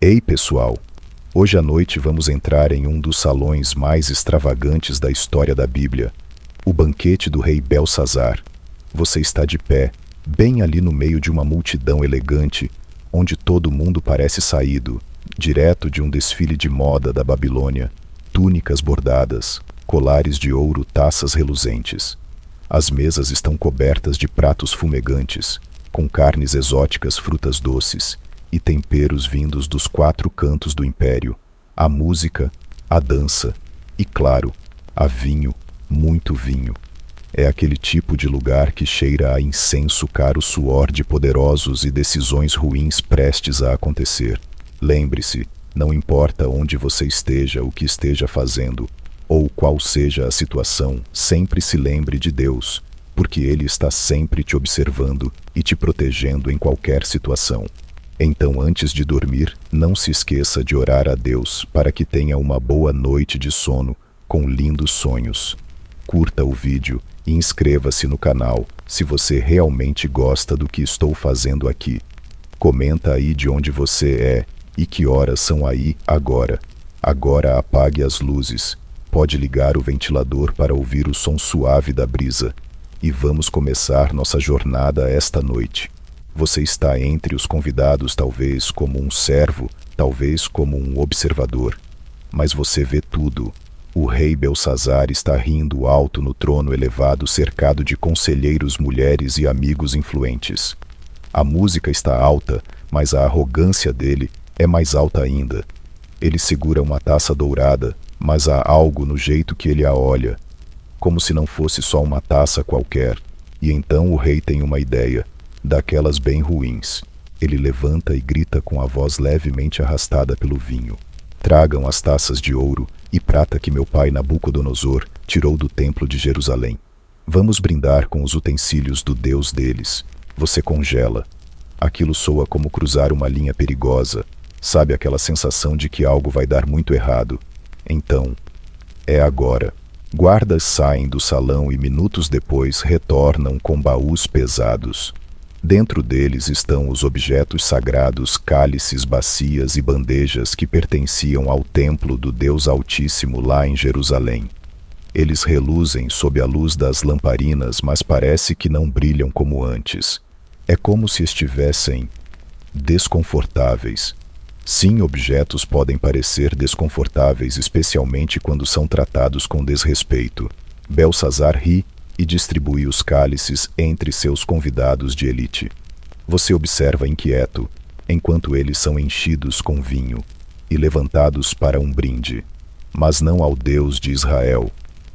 Ei, pessoal! Hoje à noite vamos entrar em um dos salões mais extravagantes da história da Bíblia, o banquete do rei Belsazar. Você está de pé, bem ali no meio de uma multidão elegante, onde todo mundo parece saído, direto de um desfile de moda da Babilônia, túnicas bordadas, colares de ouro, taças reluzentes. As mesas estão cobertas de pratos fumegantes, com carnes exóticas, frutas doces e temperos vindos dos 4 cantos do império, a música, a dança e, claro, a vinho, muito vinho. É aquele tipo de lugar que cheira a incenso, caro suor de poderosos e decisões ruins prestes a acontecer. Lembre-se, não importa onde você esteja, o que esteja fazendo, ou qual seja a situação, sempre se lembre de Deus, porque Ele está sempre te observando e te protegendo em qualquer situação. Então, antes de dormir, não se esqueça de orar a Deus para que tenha uma boa noite de sono com lindos sonhos. Curta o vídeo e inscreva-se no canal se você realmente gosta do que estou fazendo aqui. Comenta aí de onde você é e que horas são aí agora. Agora apague as luzes. Pode ligar o ventilador para ouvir o som suave da brisa. E vamos começar nossa jornada esta noite. Você está entre os convidados, talvez como um servo, talvez como um observador. Mas você vê tudo. O rei Belsazar está rindo alto no trono elevado, cercado de conselheiros, mulheres e amigos influentes. A música está alta, mas a arrogância dele é mais alta ainda. Ele segura uma taça dourada, mas há algo no jeito que ele a olha, como se não fosse só uma taça qualquer. E então o rei tem uma ideia, daquelas bem ruins. Ele levanta e grita com a voz levemente arrastada pelo vinho: "Tragam as taças de ouro e prata que meu pai Nabucodonosor tirou do templo de Jerusalém. Vamos brindar com os utensílios do Deus deles." Você congela. Aquilo soa como cruzar uma linha perigosa. Sabe aquela sensação de que algo vai dar muito errado? Então, é agora. Guardas saem do salão e minutos depois retornam com baús pesados. Dentro deles estão os objetos sagrados, cálices, bacias e bandejas que pertenciam ao templo do Deus Altíssimo lá em Jerusalém. Eles reluzem sob a luz das lamparinas, mas parece que não brilham como antes. É como se estivessem desconfortáveis. Sim, objetos podem parecer desconfortáveis, especialmente quando são tratados com desrespeito. Belsazar ri e distribui os cálices entre seus convidados de elite. Você observa inquieto, enquanto eles são enchidos com vinho e levantados para um brinde. Mas não ao Deus de Israel.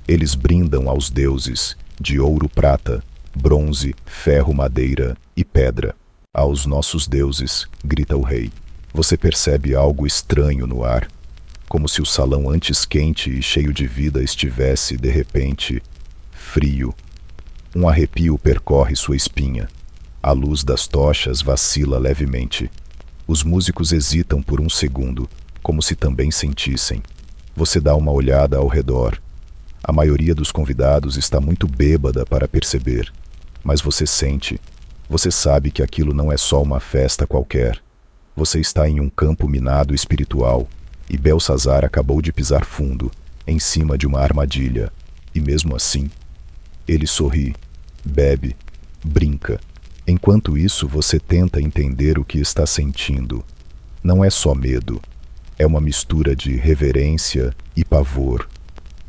Eles brindam aos deuses de ouro, prata, bronze, ferro, madeira e pedra. "Aos nossos deuses", grita o rei. Você percebe algo estranho no ar, como se o salão antes quente e cheio de vida estivesse, de repente, frio. Um arrepio percorre sua espinha. A luz das tochas vacila levemente. Os músicos hesitam por um segundo, como se também sentissem. Você dá uma olhada ao redor. A maioria dos convidados está muito bêbada para perceber, mas você sente. Você sabe que aquilo não é só uma festa qualquer. Você está em um campo minado espiritual, e Belsazar acabou de pisar fundo, em cima de uma armadilha. E mesmo assim, ele sorri, bebe, brinca. Enquanto isso, você tenta entender o que está sentindo. Não é só medo. É uma mistura de reverência e pavor.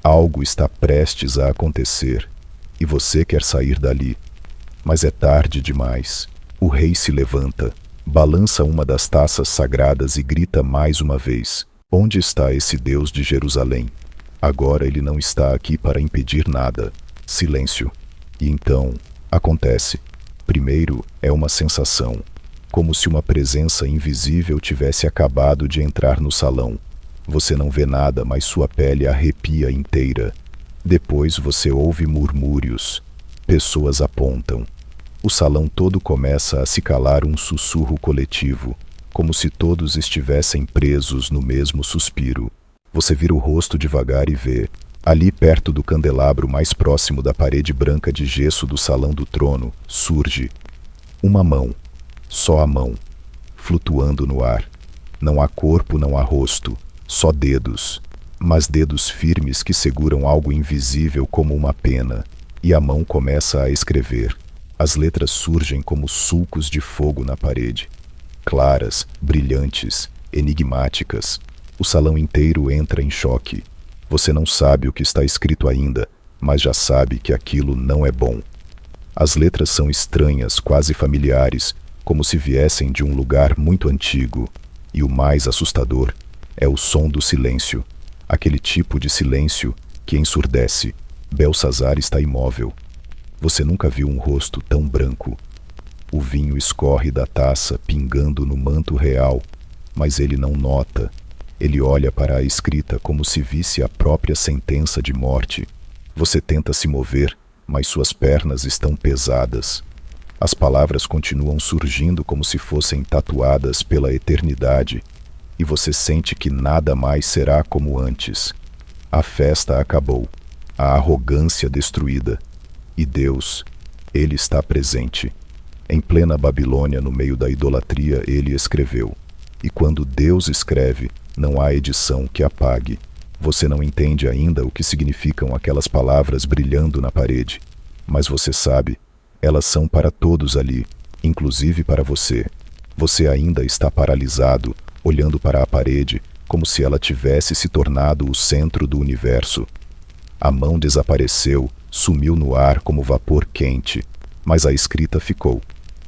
Algo está prestes a acontecer, e você quer sair dali. Mas é tarde demais. O rei se levanta, balança uma das taças sagradas e grita mais uma vez: "Onde está esse Deus de Jerusalém? Agora ele não está aqui para impedir nada." Silêncio. E então, acontece. Primeiro é uma sensação, como se uma presença invisível tivesse acabado de entrar no salão. Você não vê nada, mas sua pele arrepia inteira. Depois você ouve murmúrios. Pessoas apontam. O salão todo começa a se calar, um sussurro coletivo, como se todos estivessem presos no mesmo suspiro. Você vira o rosto devagar e vê, ali perto do candelabro mais próximo da parede branca de gesso do salão do trono, surge uma mão, só a mão, flutuando no ar. Não há corpo, não há rosto, só dedos. Mas dedos firmes que seguram algo invisível como uma pena, e a mão começa a escrever. As letras surgem como sulcos de fogo na parede, claras, brilhantes, enigmáticas. O salão inteiro entra em choque. Você não sabe o que está escrito ainda, mas já sabe que aquilo não é bom. As letras são estranhas, quase familiares, como se viessem de um lugar muito antigo. E o mais assustador é o som do silêncio, aquele tipo de silêncio que ensurdece. Belsazar está imóvel. Você nunca viu um rosto tão branco. O vinho escorre da taça, pingando no manto real, mas ele não nota. Ele olha para a escrita como se visse a própria sentença de morte. Você tenta se mover, mas suas pernas estão pesadas. As palavras continuam surgindo como se fossem tatuadas pela eternidade, e você sente que nada mais será como antes. A festa acabou, a arrogância destruída, e Deus, Ele está presente. Em plena Babilônia, no meio da idolatria, Ele escreveu. E quando Deus escreve, não há edição que apague. Você não entende ainda o que significam aquelas palavras brilhando na parede, mas você sabe, elas são para todos ali, inclusive para você. Você ainda está paralisado, olhando para a parede, como se ela tivesse se tornado o centro do universo. A mão desapareceu, sumiu no ar como vapor quente, mas a escrita ficou.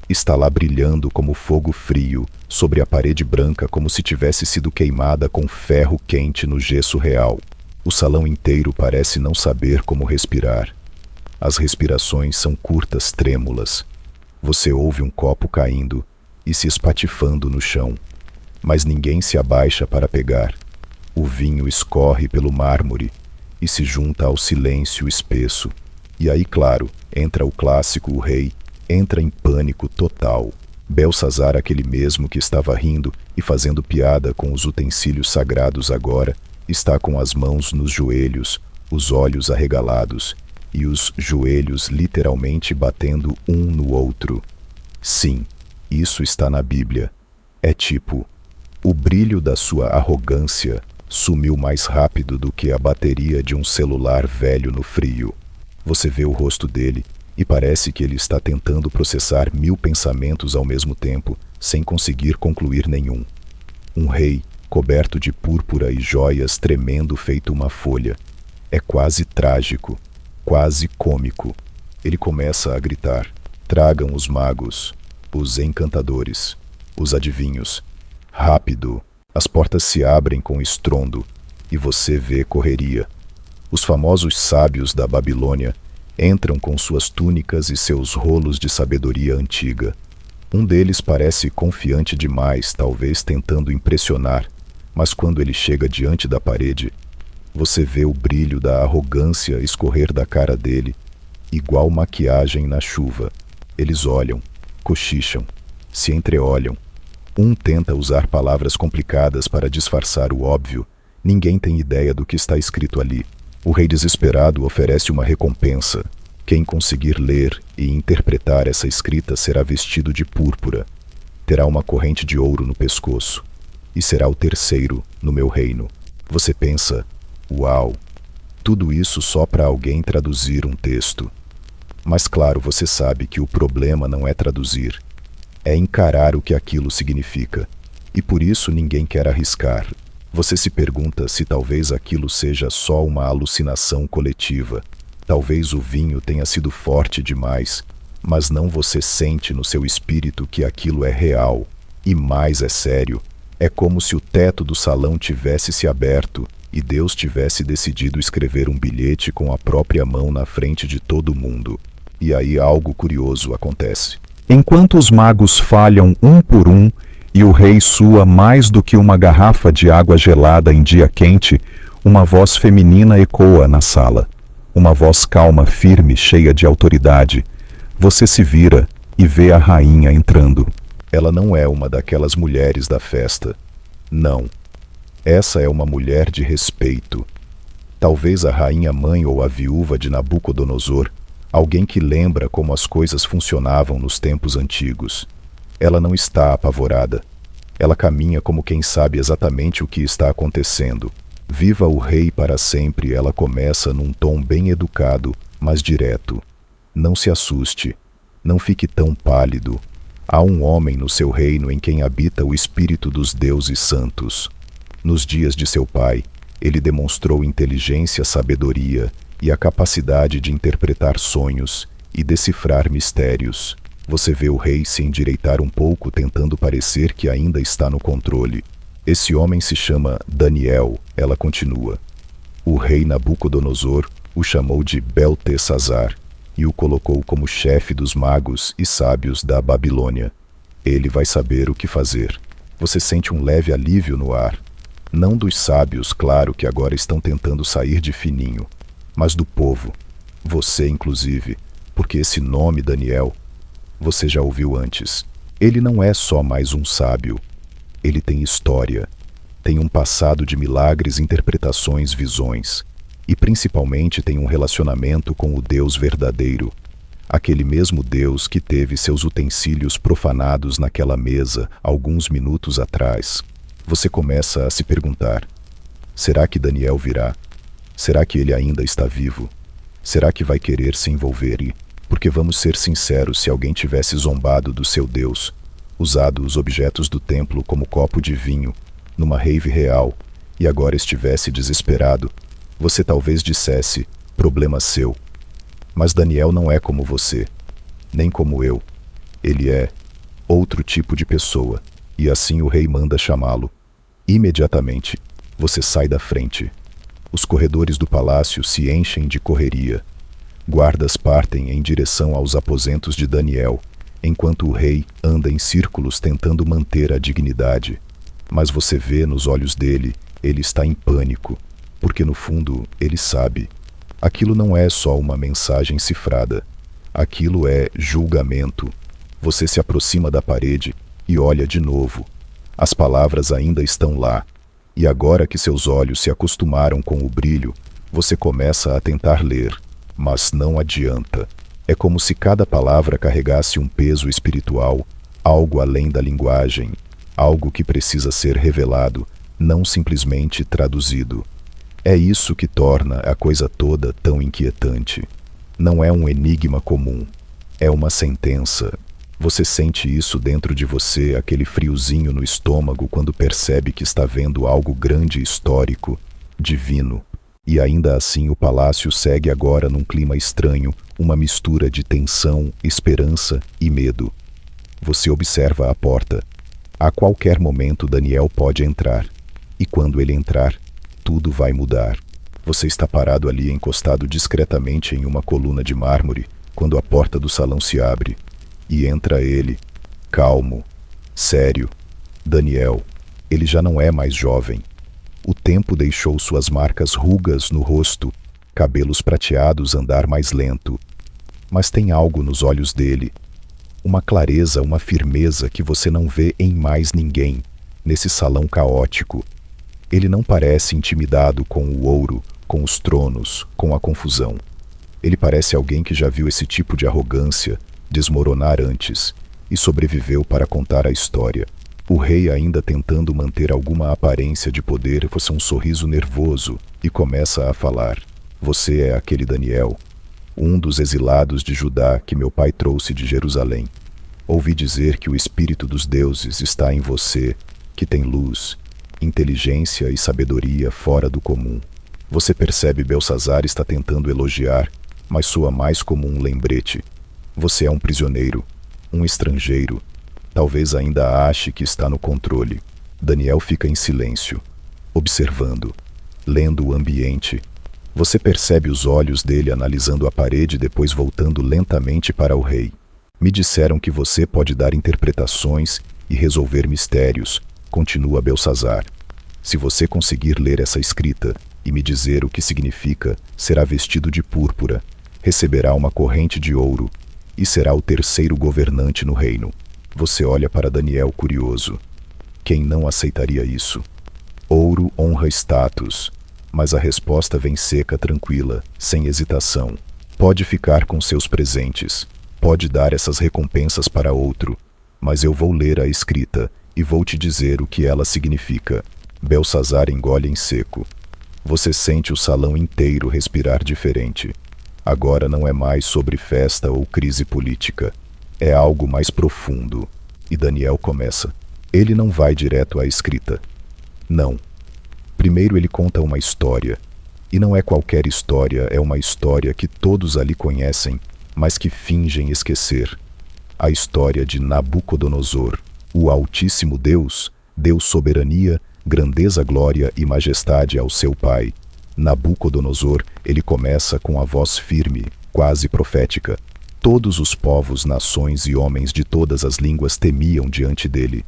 Está lá brilhando como fogo frio, sobre a parede branca como se tivesse sido queimada com ferro quente no gesso real. O salão inteiro parece não saber como respirar. As respirações são curtas, trêmulas. Você ouve um copo caindo e se espatifando no chão, mas ninguém se abaixa para pegar. O vinho escorre pelo mármore e se junta ao silêncio espesso. E aí, claro, entra o clássico, o rei, entra em pânico total. Belsazar, aquele mesmo que estava rindo e fazendo piada com os utensílios sagrados agora, está com as mãos nos joelhos, os olhos arregalados, e os joelhos literalmente batendo um no outro. Sim, isso está na Bíblia. É tipo, o brilho da sua arrogância sumiu mais rápido do que a bateria de um celular velho no frio. Você vê o rosto dele e parece que ele está tentando processar 1000 pensamentos ao mesmo tempo, sem conseguir concluir nenhum. Um rei, coberto de púrpura e joias, tremendo feito uma folha. É quase trágico, quase cômico. Ele começa a gritar: tragam os magos, os encantadores, os adivinhos. Rápido! As portas se abrem com estrondo, e você vê correria. Os famosos sábios da Babilônia entram com suas túnicas e seus rolos de sabedoria antiga. Um deles parece confiante demais, talvez tentando impressionar, mas quando ele chega diante da parede, você vê o brilho da arrogância escorrer da cara dele, igual maquiagem na chuva. Eles olham, cochicham, se entreolham. Um tenta usar palavras complicadas para disfarçar o óbvio. Ninguém tem ideia do que está escrito ali. O rei desesperado oferece uma recompensa. Quem conseguir ler e interpretar essa escrita será vestido de púrpura. Terá uma corrente de ouro no pescoço. E será o terceiro no meu reino. Você pensa, uau, tudo isso só para alguém traduzir um texto. Mas claro, você sabe que o problema não é traduzir. É encarar o que aquilo significa. E por isso ninguém quer arriscar. Você se pergunta se talvez aquilo seja só uma alucinação coletiva. Talvez o vinho tenha sido forte demais, mas não você sente no seu espírito que aquilo é real. E mais é sério, é como se o teto do salão tivesse se aberto e Deus tivesse decidido escrever um bilhete com a própria mão na frente de todo mundo. E aí algo curioso acontece. Enquanto os magos falham um por um e o rei sua mais do que uma garrafa de água gelada em dia quente, uma voz feminina ecoa na sala. Uma voz calma, firme, cheia de autoridade. Você se vira e vê a rainha entrando. Ela não é uma daquelas mulheres da festa. Não. Essa é uma mulher de respeito. Talvez a rainha-mãe ou a viúva de Nabucodonosor, alguém que lembra como as coisas funcionavam nos tempos antigos. Ela não está apavorada. Ela caminha como quem sabe exatamente o que está acontecendo. Viva o rei para sempre, ela começa num tom bem educado, mas direto. Não se assuste. Não fique tão pálido. Há um homem no seu reino em quem habita o espírito dos deuses santos. Nos dias de seu pai, ele demonstrou inteligência, sabedoria e a capacidade de interpretar sonhos e decifrar mistérios. Você vê o rei se endireitar um pouco, tentando parecer que ainda está no controle. Esse homem se chama Daniel, ela continua. O rei Nabucodonosor o chamou de Beltesazar e o colocou como chefe dos magos e sábios da Babilônia. Ele vai saber o que fazer. Você sente um leve alívio no ar. Não dos sábios, claro, que agora estão tentando sair de fininho, mas do povo. Você, inclusive, porque esse nome Daniel, você já ouviu antes. Ele não é só mais um sábio. Ele tem história, tem um passado de milagres, interpretações, visões, e principalmente tem um relacionamento com o Deus verdadeiro, aquele mesmo Deus que teve seus utensílios profanados naquela mesa alguns minutos atrás. Você começa a se perguntar: será que Daniel virá? Será que ele ainda está vivo? Será que vai querer se envolver? Porque vamos ser sinceros, se alguém tivesse zombado do seu Deus, usado os objetos do templo como copo de vinho, numa rave real, e agora estivesse desesperado, você talvez dissesse: problema seu. Mas Daniel não é como você, nem como eu. Ele é outro tipo de pessoa, e assim o rei manda chamá-lo. Imediatamente, você sai da frente. Os corredores do palácio se enchem de correria. Guardas partem em direção aos aposentos de Daniel, enquanto o rei anda em círculos tentando manter a dignidade. Mas você vê nos olhos dele, ele está em pânico, porque no fundo ele sabe. Aquilo não é só uma mensagem cifrada. Aquilo é julgamento. Você se aproxima da parede e olha de novo. As palavras ainda estão lá. E agora que seus olhos se acostumaram com o brilho, você começa a tentar ler, mas não adianta. É como se cada palavra carregasse um peso espiritual, algo além da linguagem, algo que precisa ser revelado, não simplesmente traduzido. É isso que torna a coisa toda tão inquietante. Não é um enigma comum, é uma sentença. Você sente isso dentro de você, aquele friozinho no estômago quando percebe que está vendo algo grande, histórico, divino. E ainda assim o palácio segue agora num clima estranho, uma mistura de tensão, esperança e medo. Você observa a porta. A qualquer momento Daniel pode entrar. E quando ele entrar, tudo vai mudar. Você está parado ali, encostado discretamente em uma coluna de mármore, quando a porta do salão se abre. E entra ele, calmo, sério. Daniel. Ele já não é mais jovem. O tempo deixou suas marcas rugas no rosto, cabelos prateados, andar mais lento. Mas tem algo nos olhos dele. Uma clareza, uma firmeza que você não vê em mais ninguém, nesse salão caótico. Ele não parece intimidado com o ouro, com os tronos, com a confusão. Ele parece alguém que já viu esse tipo de arrogância desmoronar antes e sobreviveu para contar a história. O rei, ainda tentando manter alguma aparência de poder, força um sorriso nervoso e começa a falar: você é aquele Daniel, um dos exilados de Judá que meu pai trouxe de Jerusalém. Ouvi dizer que o espírito dos deuses está em você, que tem luz, inteligência e sabedoria fora do comum. Você percebe, Belsazar está tentando elogiar, mas soa mais como um lembrete. Você é um prisioneiro, um estrangeiro. Talvez ainda ache que está no controle. Daniel fica em silêncio, observando, lendo o ambiente. Você percebe os olhos dele analisando a parede, depois voltando lentamente para o rei. Me disseram que você pode dar interpretações e resolver mistérios, continua Belsazar. Se você conseguir ler essa escrita e me dizer o que significa, será vestido de púrpura, receberá uma corrente de ouro e será o terceiro governante no reino. Você olha para Daniel curioso. Quem não aceitaria isso? Ouro honra status, mas a resposta vem seca, tranquila, sem hesitação. Pode ficar com seus presentes, pode dar essas recompensas para outro, mas eu vou ler a escrita e vou te dizer o que ela significa. Belsazar engole em seco. Você sente o salão inteiro respirar diferente. Agora não é mais sobre festa ou crise política. É algo mais profundo. E Daniel começa. Ele não vai direto à escrita. Não. Primeiro ele conta uma história. E não é qualquer história, é uma história que todos ali conhecem, mas que fingem esquecer. A história de Nabucodonosor, o Altíssimo Deus, deu soberania, grandeza, glória e majestade ao seu pai. Nabucodonosor, ele começa com a voz firme, quase profética. Todos os povos, nações e homens de todas as línguas temiam diante dele.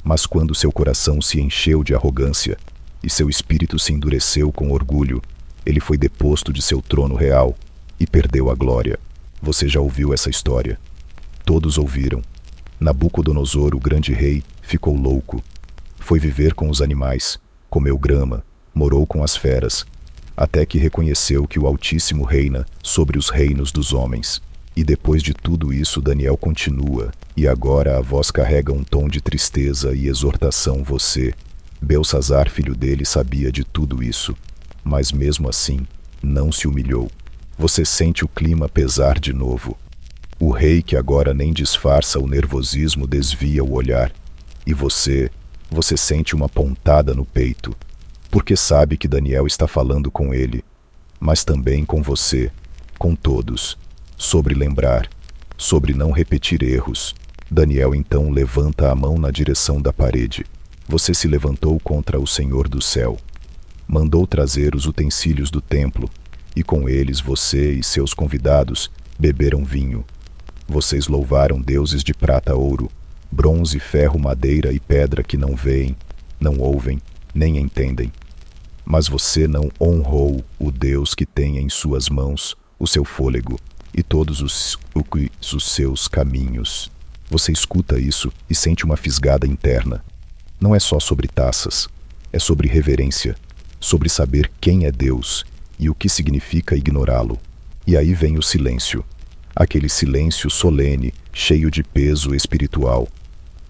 Mas quando seu coração se encheu de arrogância e seu espírito se endureceu com orgulho, ele foi deposto de seu trono real e perdeu a glória. Você já ouviu essa história? Todos ouviram. Nabucodonosor, o grande rei, ficou louco. Foi viver com os animais, comeu grama, morou com as feras, até que reconheceu que o Altíssimo reina sobre os reinos dos homens. E depois de tudo isso, Daniel continua, e agora a voz carrega um tom de tristeza e exortação. Você, Belsazar, filho dele, sabia de tudo isso, mas mesmo assim, não se humilhou. Você sente o clima pesar de novo. O rei, que agora nem disfarça o nervosismo, desvia o olhar, e você sente uma pontada no peito, porque sabe que Daniel está falando com ele, mas também com você, com todos, sobre lembrar, sobre não repetir erros. Daniel então levanta a mão na direção da parede. Você se levantou contra o Senhor do céu. Mandou trazer os utensílios do templo, e com eles você e seus convidados beberam vinho. Vocês louvaram deuses de prata, ouro, bronze, ferro, madeira e pedra que não veem, não ouvem, nem entendem. Mas você não honrou o Deus que tem em suas mãos o seu fôlego e todos os seus caminhos. Você escuta isso e sente uma fisgada interna. Não é só sobre taças, é sobre reverência, sobre saber quem é Deus e o que significa ignorá-lo. E aí vem o silêncio, aquele silêncio solene, cheio de peso espiritual.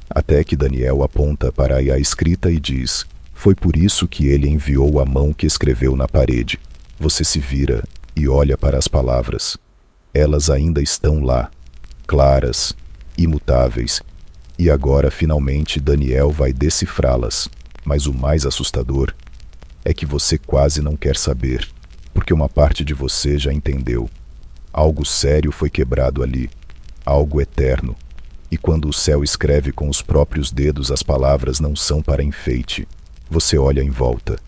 Até que Daniel aponta para a escrita e diz: foi por isso que ele enviou a mão que escreveu na parede. Você se vira e olha para as palavras. Elas ainda estão lá, claras, imutáveis. E agora, finalmente, Daniel vai decifrá-las. Mas o mais assustador é que você quase não quer saber, porque uma parte de você já entendeu. Algo sério foi quebrado ali, algo eterno. E quando o céu escreve com os próprios dedos, as palavras não são para enfeite. Você olha em volta.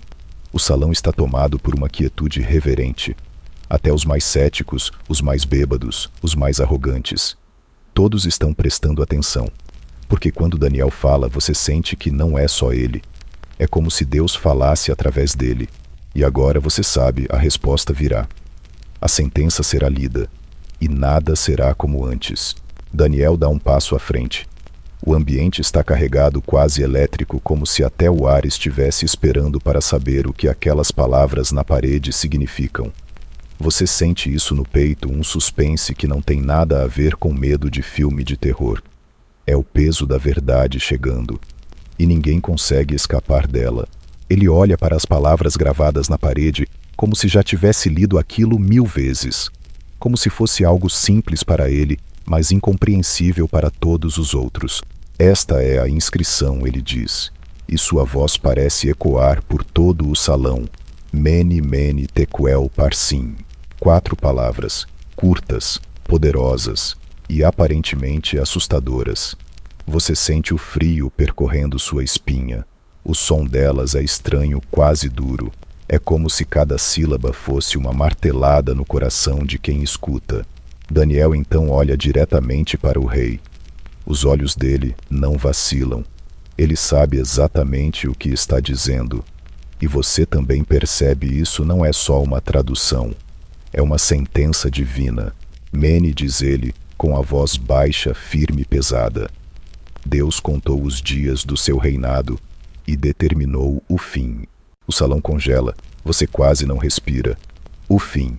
O salão está tomado por uma quietude reverente. Até os mais céticos, os mais bêbados, os mais arrogantes. Todos estão prestando atenção. Porque quando Daniel fala, você sente que não é só ele. É como se Deus falasse através dele. E agora você sabe, a resposta virá. A sentença será lida, e nada será como antes. Daniel dá um passo à frente. O ambiente está carregado, quase elétrico, como se até o ar estivesse esperando para saber o que aquelas palavras na parede significam. Você sente isso no peito, um suspense que não tem nada a ver com medo de filme de terror. É o peso da verdade chegando, e ninguém consegue escapar dela. Ele olha para as palavras gravadas na parede como se já tivesse lido aquilo 1000 vezes, como se fosse algo simples para ele, mas incompreensível para todos os outros. Esta é a inscrição, ele diz, e sua voz parece ecoar por todo o salão. Mene, mene, tekel, parsim. 4 palavras, curtas, poderosas e aparentemente assustadoras. Você sente o frio percorrendo sua espinha. O som delas é estranho, quase duro. É como se cada sílaba fosse uma martelada no coração de quem escuta. Daniel então olha diretamente para o rei. Os olhos dele não vacilam. Ele sabe exatamente o que está dizendo. E você também percebe isso, não é só uma tradução. É uma sentença divina. Mene, diz ele, com a voz baixa, firme e pesada. Deus contou os dias do seu reinado e determinou o fim. O salão congela, você quase não respira. O fim.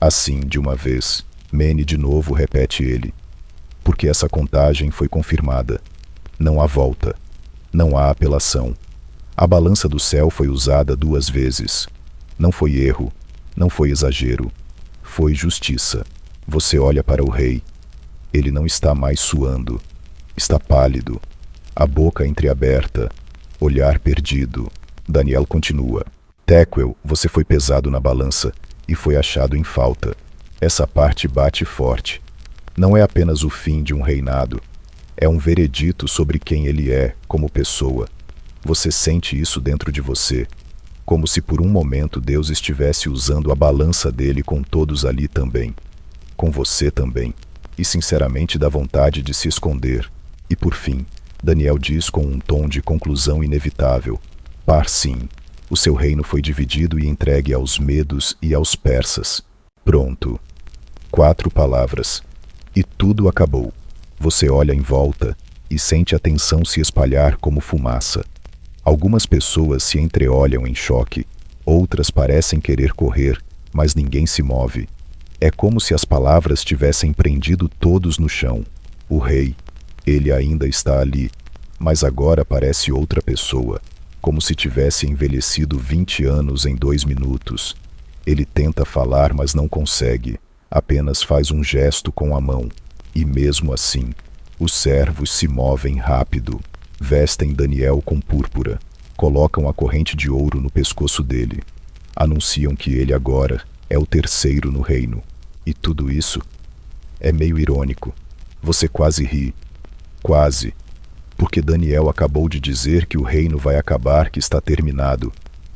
Assim, de uma vez, Mene de novo, repete ele. Porque essa contagem foi confirmada. Não há volta. Não há apelação. A balança do céu foi usada 2 vezes. Não foi erro, não foi exagero. Foi justiça. Você olha para o rei. Ele não está mais suando. Está pálido. A boca entreaberta. Olhar perdido. Daniel continua. Tequel, você foi pesado na balança e foi achado em falta. Essa parte bate forte. Não é apenas o fim de um reinado. É um veredito sobre quem ele é como pessoa. Você sente isso dentro de você, como se por um momento Deus estivesse usando a balança dele com todos ali também. Com você também. E sinceramente dá vontade de se esconder. E por fim, Daniel diz com um tom de conclusão inevitável. Parsim, o seu reino foi dividido e entregue aos medos e aos persas. Pronto. 4 palavras. E tudo acabou. Você olha em volta e sente a tensão se espalhar como fumaça. Algumas pessoas se entreolham em choque, outras parecem querer correr, mas ninguém se move. É como se as palavras tivessem prendido todos no chão. O rei, ele ainda está ali, mas agora parece outra pessoa, como se tivesse envelhecido 20 anos em 2 minutos. Ele tenta falar, mas não consegue, apenas faz um gesto com a mão. E mesmo assim, os servos se movem rápido, vestem Daniel com púrpura, colocam a corrente de ouro no pescoço dele, anunciam que ele agora é o 3º no reino. E tudo isso é meio irônico. Você quase ri. Quase. Porque Daniel acabou de dizer que o reino vai acabar, que está terminado.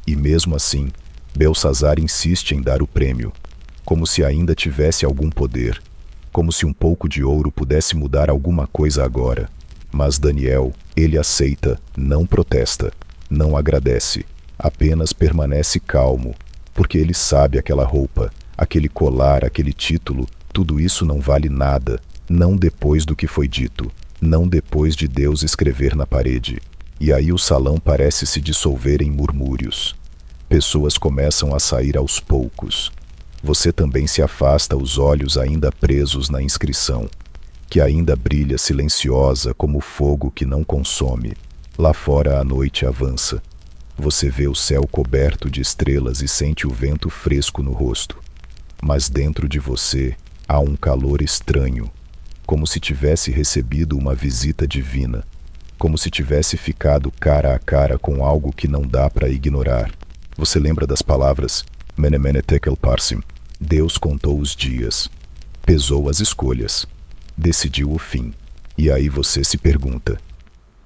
E mesmo assim, Belsazar insiste em dar o prêmio, como se ainda tivesse algum poder, como se um pouco de ouro pudesse mudar alguma coisa agora. Mas Daniel, ele aceita, não protesta, não agradece, apenas permanece calmo, porque ele sabe aquela roupa, aquele colar, aquele título, tudo isso não vale nada, não depois do que foi dito, não depois de Deus escrever na parede. E aí o salão parece se dissolver em murmúrios. Pessoas começam a sair aos poucos. Você também se afasta, os olhos ainda presos na inscrição, que ainda brilha silenciosa como fogo que não consome. Lá fora a noite avança. Você vê o céu coberto de estrelas e sente o vento fresco no rosto. Mas dentro de você há um calor estranho, como se tivesse recebido uma visita divina, como se tivesse ficado cara a cara com algo que não dá para ignorar. Você lembra das palavras Mene Mene Tekel Parsim? Deus contou os dias, pesou as escolhas, decidiu o fim. E aí você se pergunta,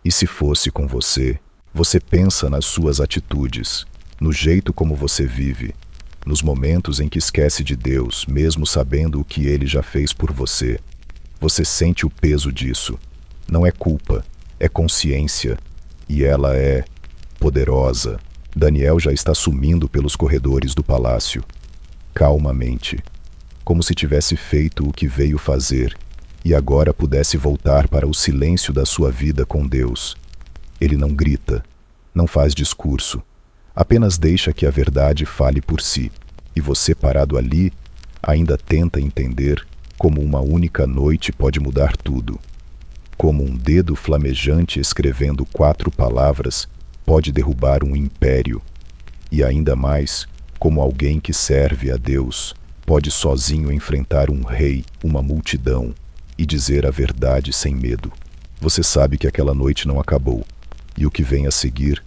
e se fosse com você? Você pensa nas suas atitudes, no jeito como você vive, nos momentos em que esquece de Deus, mesmo sabendo o que Ele já fez por você. Você sente o peso disso. Não é culpa, é consciência. E ela é poderosa. Daniel já está sumindo pelos corredores do palácio, calmamente, como se tivesse feito o que veio fazer e agora pudesse voltar para o silêncio da sua vida com Deus. Ele não grita, não faz discurso, apenas deixa que a verdade fale por si. E você, parado ali, ainda tenta entender como uma única noite pode mudar tudo. Como um dedo flamejante escrevendo 4 palavras pode derrubar um império. E ainda mais, como alguém que serve a Deus pode sozinho enfrentar um rei, uma multidão, e dizer a verdade sem medo. Você sabe que aquela noite não acabou, e o que vem a seguir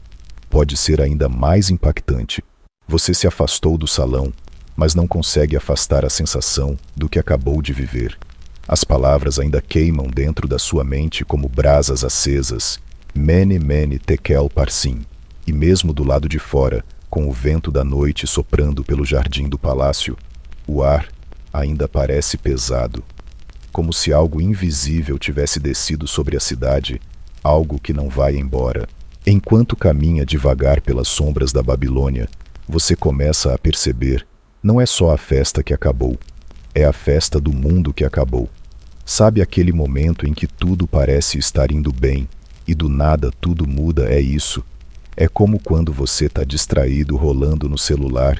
pode ser ainda mais impactante. Você se afastou do salão, mas não consegue afastar a sensação do que acabou de viver. As palavras ainda queimam dentro da sua mente como brasas acesas. Mene Mene Tekel Parsim. E mesmo do lado de fora, com o vento da noite soprando pelo jardim do palácio, o ar ainda parece pesado, como se algo invisível tivesse descido sobre a cidade, algo que não vai embora. Enquanto caminha devagar pelas sombras da Babilônia, você começa a perceber, não é só a festa que acabou, é a festa do mundo que acabou. Sabe aquele momento em que tudo parece estar indo bem, e do nada tudo muda? É isso. É como quando você está distraído rolando no celular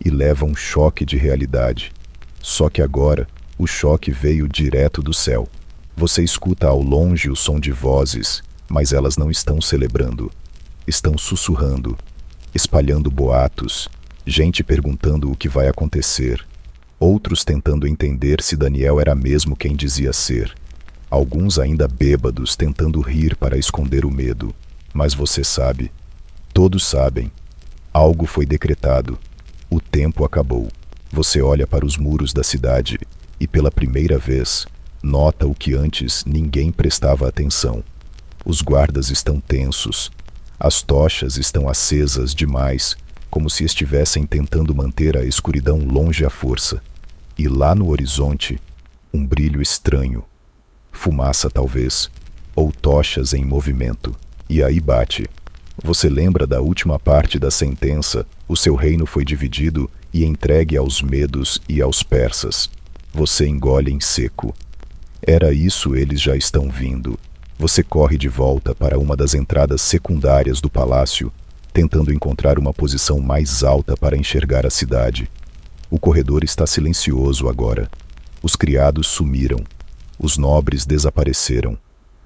e leva um choque de realidade. Só que agora, o choque veio direto do céu. Você escuta ao longe o som de vozes, Mas elas não estão celebrando. Estão sussurrando, espalhando boatos, gente perguntando o que vai acontecer, outros tentando entender se Daniel era mesmo quem dizia ser, alguns ainda bêbados tentando rir para esconder o medo. Mas você sabe, todos sabem, algo foi decretado, o tempo acabou. Você olha para os muros da cidade e pela primeira vez nota o que antes ninguém prestava atenção. Os guardas estão tensos. As tochas estão acesas demais, como se estivessem tentando manter a escuridão longe à força. E lá no horizonte, um brilho estranho. Fumaça talvez, ou tochas em movimento. E aí bate. Você lembra da última parte da sentença: o seu reino foi dividido e entregue aos medos e aos persas. Você engole em seco. Era isso, eles já estão vindo. Você corre de volta para uma das entradas secundárias do palácio, tentando encontrar uma posição mais alta para enxergar a cidade. O corredor está silencioso agora. Os criados sumiram. Os nobres desapareceram.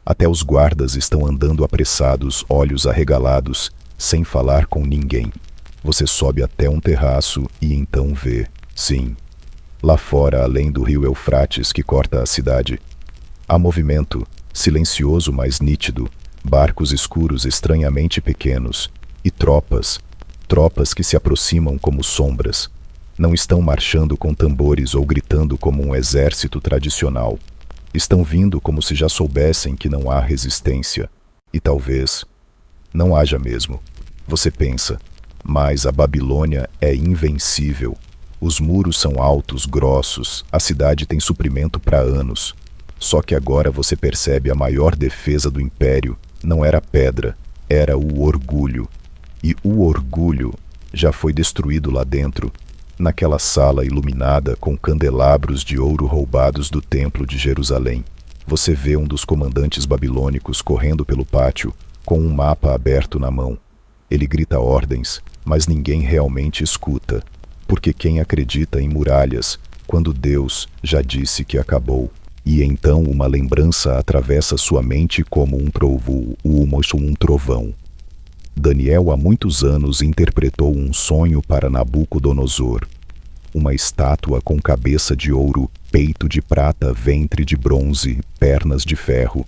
Até os guardas estão andando apressados, olhos arregalados, sem falar com ninguém. Você sobe até um terraço e então vê, sim, lá fora, além do rio Eufrates que corta a cidade, há movimento, silencioso mas nítido, barcos escuros estranhamente pequenos, e tropas que se aproximam como sombras. Não estão marchando com tambores ou gritando como um exército tradicional. Estão vindo como se já soubessem que não há resistência. E talvez não haja mesmo. Você pensa, mas a Babilônia é invencível. Os muros são altos, grossos, a cidade tem suprimento para anos. Só que agora você percebe a maior defesa do império não era a pedra, era o orgulho. E o orgulho já foi destruído lá dentro, naquela sala iluminada com candelabros de ouro roubados do templo de Jerusalém. Você vê um dos comandantes babilônicos correndo pelo pátio, com um mapa aberto na mão. Ele grita ordens, mas ninguém realmente escuta, porque quem acredita em muralhas, quando Deus já disse que acabou? E então uma lembrança atravessa sua mente como um trovão. Daniel há muitos anos interpretou um sonho para Nabucodonosor. Uma estátua com cabeça de ouro, peito de prata, ventre de bronze, pernas de ferro.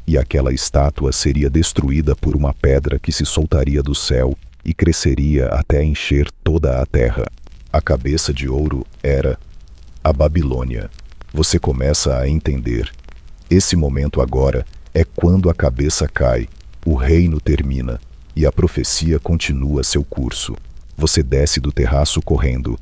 E aquela estátua seria destruída por uma pedra que se soltaria do céu e cresceria até encher toda a terra. A cabeça de ouro era a Babilônia. Você começa a entender. Esse momento agora é quando a cabeça cai, o reino termina e a profecia continua seu curso. Você desce do terraço correndo.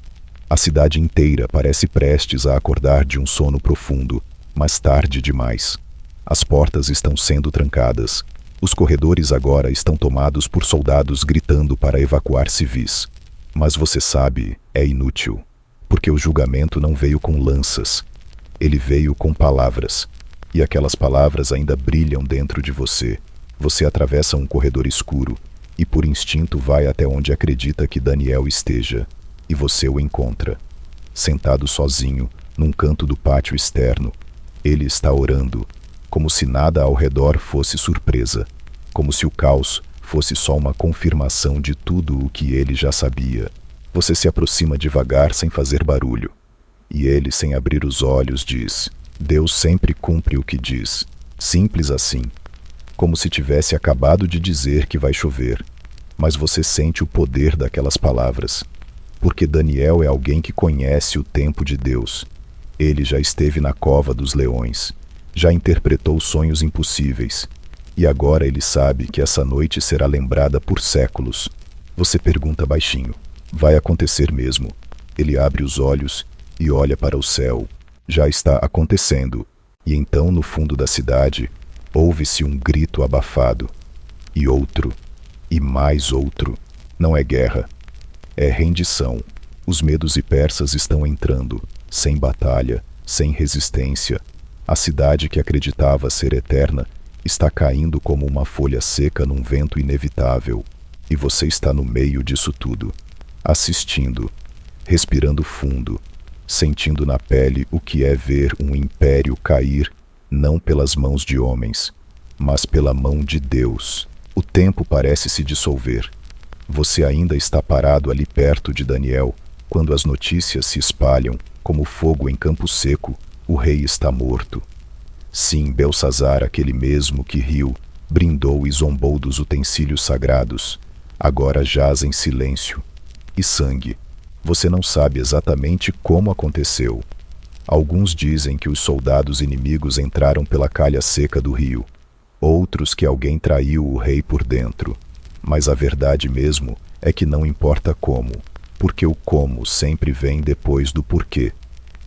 A cidade inteira parece prestes a acordar de um sono profundo, mas tarde demais. As portas estão sendo trancadas. Os corredores agora estão tomados por soldados gritando para evacuar civis. Mas você sabe, é inútil, porque o julgamento não veio com lanças. Ele veio com palavras, e aquelas palavras ainda brilham dentro de você. Você atravessa um corredor escuro, e por instinto vai até onde acredita que Daniel esteja, e você o encontra. Sentado sozinho, num canto do pátio externo, ele está orando, como se nada ao redor fosse surpresa, como se o caos fosse só uma confirmação de tudo o que ele já sabia. Você se aproxima devagar sem fazer barulho. E ele, sem abrir os olhos, diz: Deus sempre cumpre o que diz. Simples assim. Como se tivesse acabado de dizer que vai chover. Mas você sente o poder daquelas palavras. Porque Daniel é alguém que conhece o tempo de Deus. Ele já esteve na cova dos leões. Já interpretou sonhos impossíveis. E agora ele sabe que essa noite será lembrada por séculos. Você pergunta baixinho: vai acontecer mesmo? Ele abre os olhos e olha para o céu. Já está acontecendo. E então, no fundo da cidade, ouve-se um grito abafado. E outro. E mais outro. Não é guerra. É rendição. Os medos e persas estão entrando, sem batalha, sem resistência. A cidade que acreditava ser eterna está caindo como uma folha seca num vento inevitável. E você está no meio disso tudo, assistindo, respirando fundo, sentindo na pele o que é ver um império cair, não pelas mãos de homens, mas pela mão de Deus. O tempo parece se dissolver. Você ainda está parado ali perto de Daniel, quando as notícias se espalham, como fogo em campo seco, o rei está morto. Sim, Belsazar, aquele mesmo que riu, brindou e zombou dos utensílios sagrados, agora jaz em silêncio. E sangue. Você não sabe exatamente como aconteceu. Alguns dizem que os soldados inimigos entraram pela calha seca do rio. Outros que alguém traiu o rei por dentro. Mas a verdade mesmo é que não importa como, porque o como sempre vem depois do porquê.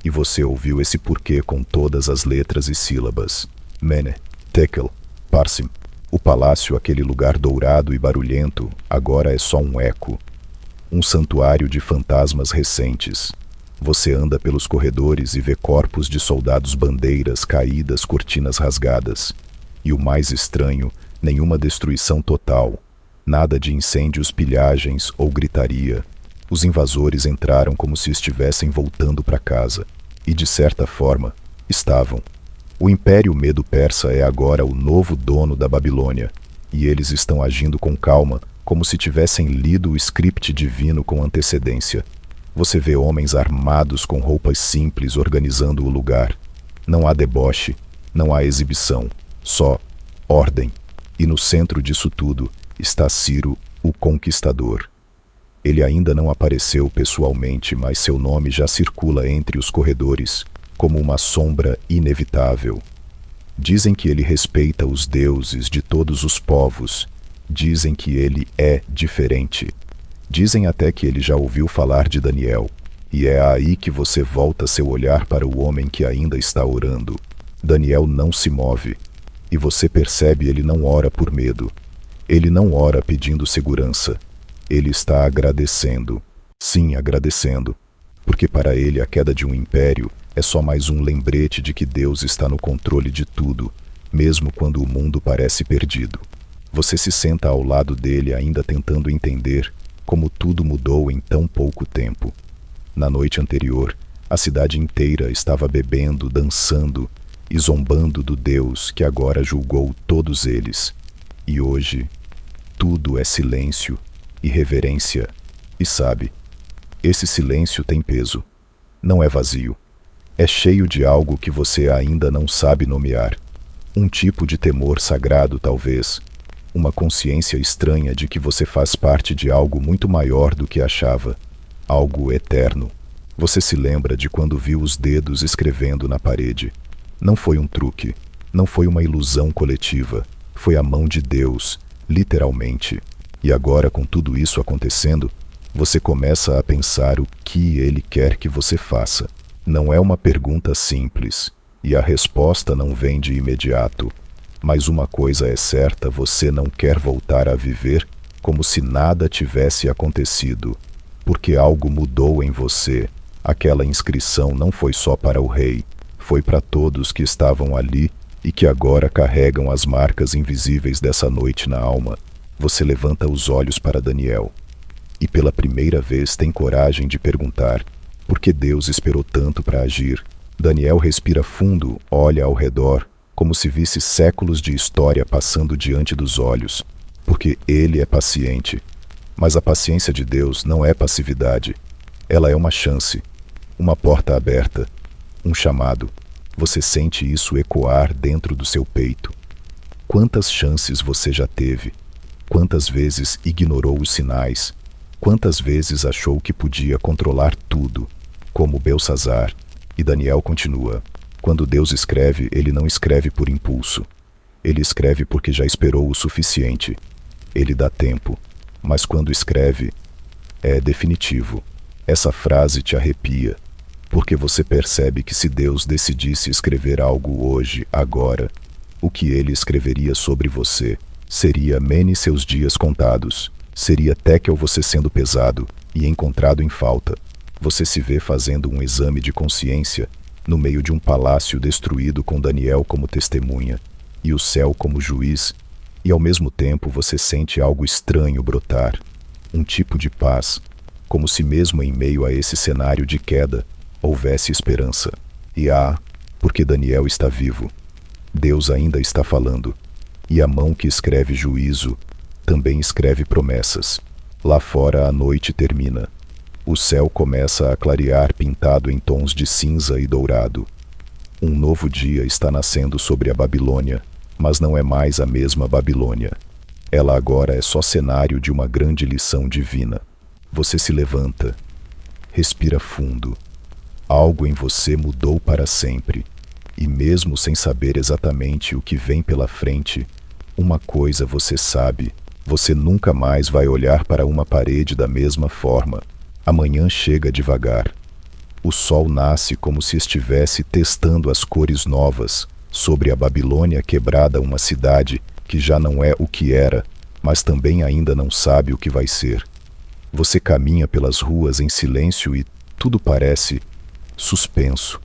E você ouviu esse porquê com todas as letras e sílabas. Mene, Tekel, Parsim. O palácio, aquele lugar dourado e barulhento, agora é só um eco. Um santuário de fantasmas recentes. Você anda pelos corredores e vê corpos de soldados, bandeiras caídas, cortinas rasgadas. E o mais estranho, nenhuma destruição total. Nada de incêndios, pilhagens ou gritaria. Os invasores entraram como se estivessem voltando para casa. E de certa forma, estavam. O Império Medo-Persa é agora o novo dono da Babilônia. E eles estão agindo com calma, como se tivessem lido o script divino com antecedência. Você vê homens armados com roupas simples organizando o lugar. Não há deboche, não há exibição, só ordem. E no centro disso tudo está Ciro, o Conquistador. Ele ainda não apareceu pessoalmente, mas seu nome já circula entre os corredores, como uma sombra inevitável. Dizem que ele respeita os deuses de todos os povos. Dizem que ele é diferente. Dizem até que ele já ouviu falar de Daniel. E é aí que você volta seu olhar para o homem que ainda está orando. Daniel não se move. E você percebe, ele não ora por medo. Ele não ora pedindo segurança. Ele está agradecendo. Sim, agradecendo. Porque para ele a queda de um império é só mais um lembrete de que Deus está no controle de tudo, mesmo quando o mundo parece perdido. Você se senta ao lado dele ainda tentando entender como tudo mudou em tão pouco tempo. Na noite anterior, a cidade inteira estava bebendo, dançando e zombando do Deus que agora julgou todos eles. E hoje, tudo é silêncio e reverência. E sabe, esse silêncio tem peso. Não é vazio. É cheio de algo que você ainda não sabe nomear. Um tipo de temor sagrado, talvez. Uma consciência estranha de que você faz parte de algo muito maior do que achava. Algo eterno. Você se lembra de quando viu os dedos escrevendo na parede. Não foi um truque. Não foi uma ilusão coletiva. Foi a mão de Deus, literalmente. E agora, com tudo isso acontecendo, você começa a pensar o que ele quer que você faça. Não é uma pergunta simples, e a resposta não vem de imediato. Mas uma coisa é certa, você não quer voltar a viver como se nada tivesse acontecido, porque algo mudou em você. Aquela inscrição não foi só para o rei, foi para todos que estavam ali e que agora carregam as marcas invisíveis dessa noite na alma. Você levanta os olhos para Daniel, e pela primeira vez tem coragem de perguntar: por que Deus esperou tanto para agir? Daniel respira fundo, olha ao redor, como se visse séculos de história passando diante dos olhos, porque ele é paciente. Mas a paciência de Deus não é passividade. Ela é uma chance, uma porta aberta, um chamado. Você sente isso ecoar dentro do seu peito. Quantas chances você já teve? Quantas vezes ignorou os sinais? Quantas vezes achou que podia controlar tudo, como Belsazar? E Daniel continua: quando Deus escreve, ele não escreve por impulso. Ele escreve porque já esperou o suficiente. Ele dá tempo, mas quando escreve, é definitivo. Essa frase te arrepia, porque você percebe que se Deus decidisse escrever algo hoje, agora, o que ele escreveria sobre você seria Mene seus dias contados, seria Tekel você sendo pesado e encontrado em falta. Você se vê fazendo um exame de consciência no meio de um palácio destruído com Daniel como testemunha e o céu como juiz, e ao mesmo tempo você sente algo estranho brotar, um tipo de paz, como se mesmo em meio a esse cenário de queda houvesse esperança. E porque Daniel está vivo. Deus ainda está falando. E a mão que escreve juízo também escreve promessas. Lá fora a noite termina. O céu começa a clarear pintado em tons de cinza e dourado. Um novo dia está nascendo sobre a Babilônia, mas não é mais a mesma Babilônia. Ela agora é só cenário de uma grande lição divina. Você se levanta, respira fundo. Algo em você mudou para sempre. E mesmo sem saber exatamente o que vem pela frente, uma coisa você sabe: você nunca mais vai olhar para uma parede da mesma forma. Amanhã chega devagar. O sol nasce como se estivesse testando as cores novas. Sobre a Babilônia quebrada, uma cidade que já não é o que era, mas também ainda não sabe o que vai ser. Você caminha pelas ruas em silêncio e tudo parece suspenso,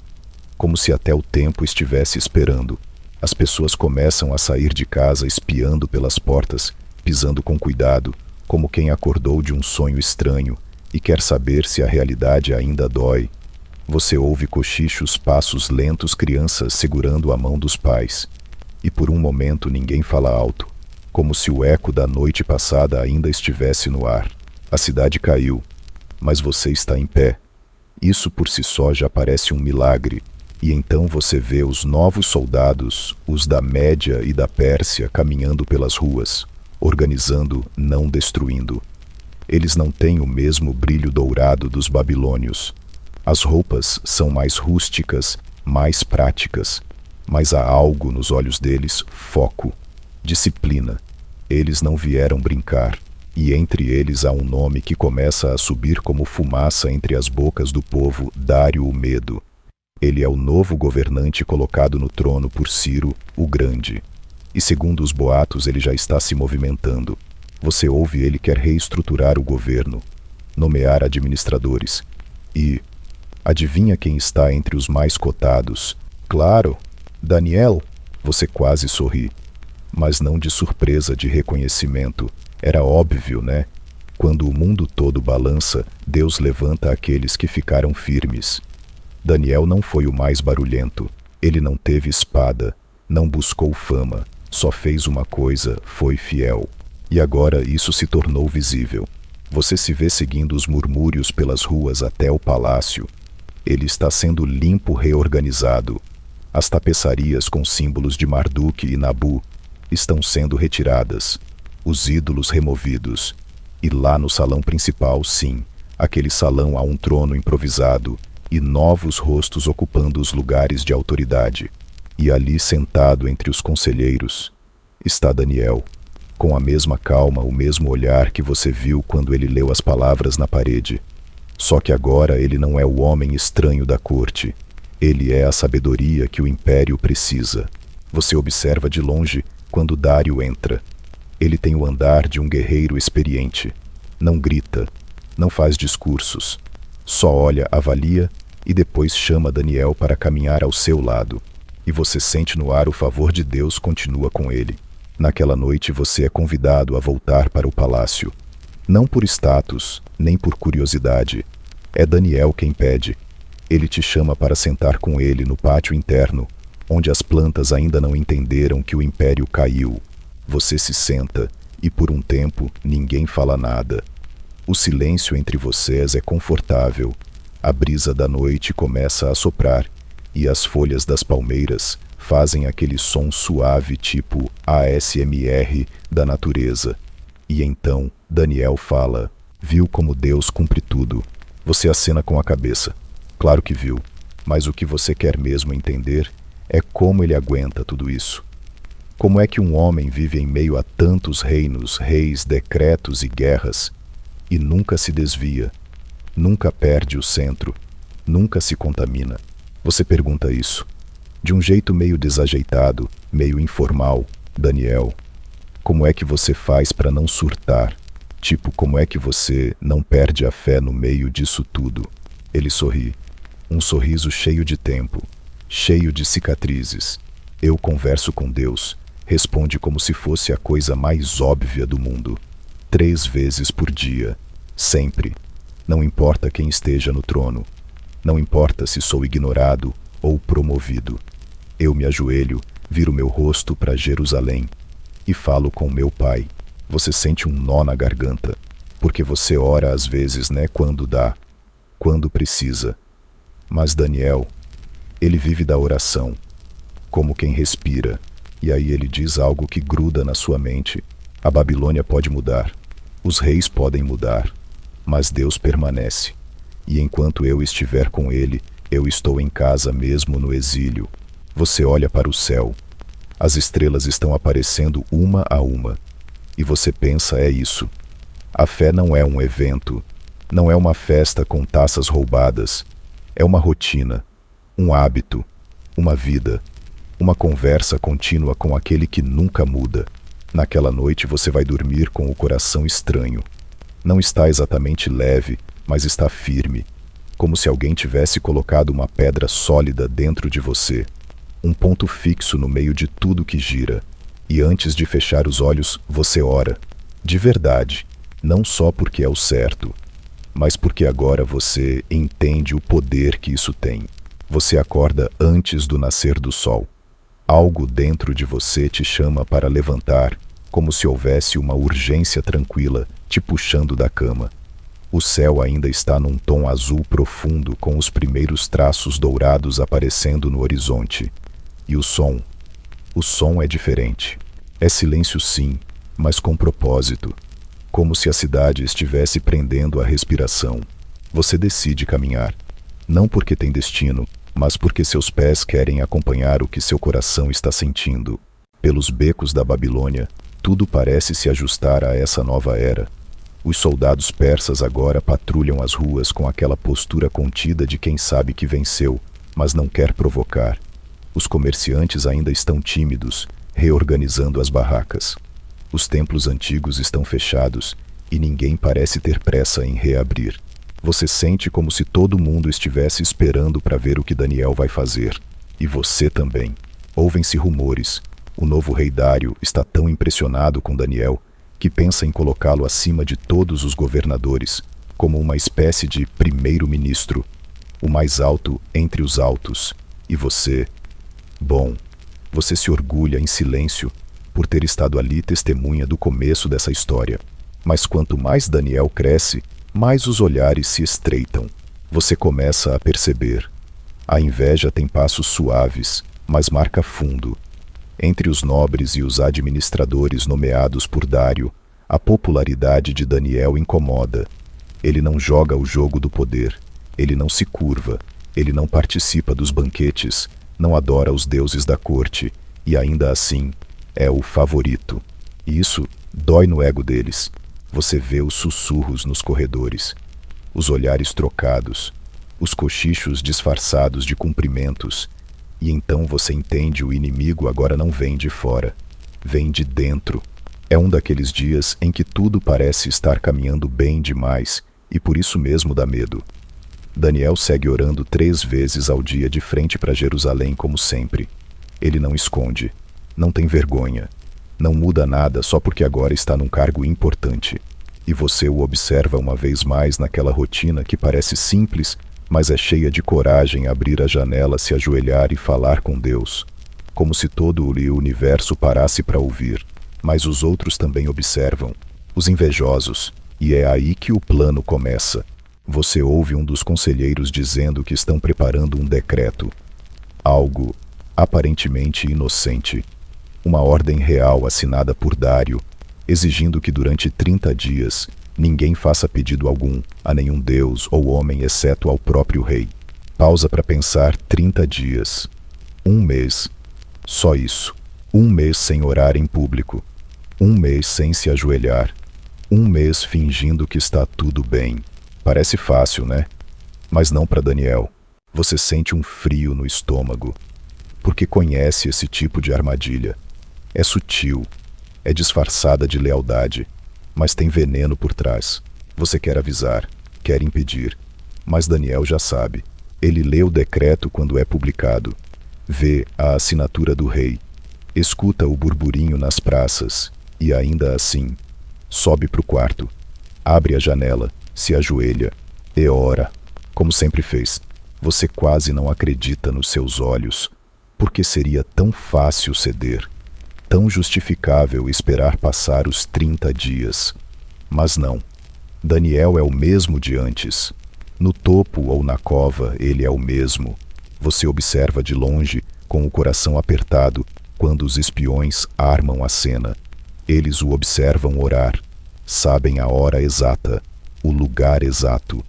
como se até o tempo estivesse esperando. As pessoas começam a sair de casa espiando pelas portas, pisando com cuidado, como quem acordou de um sonho estranho e quer saber se a realidade ainda dói. Você ouve cochichos, passos lentos, crianças segurando a mão dos pais. E por um momento ninguém fala alto, como se o eco da noite passada ainda estivesse no ar. A cidade caiu, mas você está em pé. Isso por si só já parece um milagre. E então você vê os novos soldados, os da Média e da Pérsia, caminhando pelas ruas, organizando, não destruindo. Eles não têm o mesmo brilho dourado dos babilônios. As roupas são mais rústicas, mais práticas, mas há algo nos olhos deles: foco, disciplina. Eles não vieram brincar. E entre eles há um nome que começa a subir como fumaça entre as bocas do povo: Dário o Medo. Ele é o novo governante colocado no trono por Ciro, o Grande. E segundo os boatos, ele já está se movimentando. Você ouve, ele quer reestruturar o governo, nomear administradores. E adivinha quem está entre os mais cotados? Claro, Daniel. Você quase sorri, mas não de surpresa, de reconhecimento. Era óbvio, né? Quando o mundo todo balança, Deus levanta aqueles que ficaram firmes. Daniel não foi o mais barulhento. Ele não teve espada, não buscou fama, só fez uma coisa: foi fiel. E agora isso se tornou visível. Você se vê seguindo os murmúrios pelas ruas até o palácio. Ele está sendo limpo, reorganizado. As tapeçarias com símbolos de Marduk e Nabu estão sendo retiradas. Os ídolos removidos. E lá no salão principal, sim, aquele salão, há um trono improvisado e novos rostos ocupando os lugares de autoridade. E ali, sentado entre os conselheiros, está Daniel, com a mesma calma, o mesmo olhar que você viu quando ele leu as palavras na parede. Só que agora ele não é o homem estranho da corte. Ele é a sabedoria que o império precisa. Você observa de longe quando Dário entra. Ele tem o andar de um guerreiro experiente. Não grita, não faz discursos. Só olha, avalia e depois chama Daniel para caminhar ao seu lado. E você sente no ar: o favor de Deus continua com ele. Naquela noite você é convidado a voltar para o palácio. Não por status, nem por curiosidade. É Daniel quem pede. Ele te chama para sentar com ele no pátio interno, onde as plantas ainda não entenderam que o império caiu. Você se senta e por um tempo ninguém fala nada. O silêncio entre vocês é confortável. A brisa da noite começa a soprar e as folhas das palmeiras fazem aquele som suave tipo ASMR da natureza. E então Daniel fala: viu como Deus cumpre tudo? Você acena com a cabeça. Claro que viu, mas o que você quer mesmo entender é como ele aguenta tudo isso. Como é que um homem vive em meio a tantos reinos, reis, decretos e guerras e nunca se desvia, nunca perde o centro, nunca se contamina? Você pergunta isso, de um jeito meio desajeitado, meio informal. Daniel, como é que você faz para não surtar? Tipo, como é que você não perde a fé no meio disso tudo? Ele sorri, um sorriso cheio de tempo, cheio de cicatrizes. Eu converso com Deus. Responde como se fosse a coisa mais óbvia do mundo. 3 vezes por dia, sempre. Não importa quem esteja no trono. Não importa se sou ignorado ou promovido. Eu me ajoelho, viro meu rosto para Jerusalém. e falo com meu pai. Você sente um nó na garganta, porque você ora às vezes, né, quando dá, quando precisa. Mas Daniel, ele vive da oração, como quem respira, e aí ele diz algo que gruda na sua mente. A Babilônia pode mudar, os reis podem mudar, mas Deus permanece. E enquanto eu estiver com ele, eu estou em casa mesmo no exílio. Você olha para o céu, as estrelas estão aparecendo uma a uma, e você pensa, é isso. A fé não é um evento, não é uma festa com taças roubadas, é uma rotina, um hábito, uma vida, uma conversa contínua com aquele que nunca muda. Naquela noite você vai dormir com o coração estranho. Não está exatamente leve, mas está firme, como se alguém tivesse colocado uma pedra sólida dentro de você, um ponto fixo no meio de tudo que gira. E antes de fechar os olhos, você ora, de verdade, não só porque é o certo, mas porque agora você entende o poder que isso tem. Você acorda antes do nascer do sol. Algo dentro de você te chama para levantar, como se houvesse uma urgência tranquila te puxando da cama. O céu ainda está num tom azul profundo, com os primeiros traços dourados aparecendo no horizonte. E o som é diferente. É silêncio sim, mas com propósito, como se a cidade estivesse prendendo a respiração. Você decide caminhar, não porque tem destino, mas porque seus pés querem acompanhar o que seu coração está sentindo. Pelos becos da Babilônia, tudo parece se ajustar a essa nova era. Os soldados persas agora patrulham as ruas com aquela postura contida de quem sabe que venceu, mas não quer provocar. Os comerciantes ainda estão tímidos, reorganizando as barracas. Os templos antigos estão fechados e ninguém parece ter pressa em reabrir. Você sente como se todo mundo estivesse esperando para ver o que Daniel vai fazer. E você também. Ouvem-se rumores. O novo rei Dário está tão impressionado com Daniel que pensa em colocá-lo acima de todos os governadores, como uma espécie de primeiro-ministro, o mais alto entre os altos. E você? Bom, você se orgulha em silêncio por ter estado ali testemunha do começo dessa história. Mas quanto mais Daniel cresce, mais os olhares se estreitam. Você começa a perceber. A inveja tem passos suaves, mas marca fundo. Entre os nobres e os administradores nomeados por Dário, a popularidade de Daniel incomoda. Ele não joga o jogo do poder, ele não se curva, ele não participa dos banquetes, não adora os deuses da corte, e ainda assim é o favorito. E isso dói no ego deles. Você vê os sussurros nos corredores, os olhares trocados, os cochichos disfarçados de cumprimentos, e então você entende: o inimigo agora não vem de fora, vem de dentro. É um daqueles dias em que tudo parece estar caminhando bem demais, e por isso mesmo dá medo. Daniel segue orando 3 vezes ao dia de frente para Jerusalém como sempre. Ele não esconde, não tem vergonha, não muda nada só porque agora está num cargo importante. E você o observa uma vez mais naquela rotina que parece simples, mas é cheia de coragem: abrir a janela, se ajoelhar e falar com Deus, como se todo o universo parasse para ouvir. Mas os outros também observam, os invejosos, e é aí que o plano começa. Você ouve um dos conselheiros dizendo que estão preparando um decreto, algo aparentemente inocente, uma ordem real assinada por Dário, exigindo que durante 30 dias ninguém faça pedido algum a nenhum deus ou homem exceto ao próprio rei. Pausa para pensar. 30 dias. 1 mês. Só isso. 1 mês sem orar em público. 1 mês sem se ajoelhar. 1 mês fingindo que está tudo bem. Parece fácil, né? Mas não para Daniel. Você sente um frio no estômago, porque conhece esse tipo de armadilha. É sutil, é disfarçada de lealdade, mas tem veneno por trás. Você quer avisar, quer impedir, mas Daniel já sabe. Ele lê o decreto quando é publicado, vê a assinatura do rei, escuta o burburinho nas praças e, ainda assim, sobe para o quarto, abre a janela, se ajoelha e ora, como sempre fez. Você quase não acredita nos seus olhos, porque seria tão fácil ceder. tão justificável esperar passar os 30 dias. Mas não. Daniel é o mesmo de antes. No topo ou na cova, ele é o mesmo. Você observa de longe, com o coração apertado, quando os espiões armam a cena. Eles o observam orar. Sabem a hora exata, o lugar exato.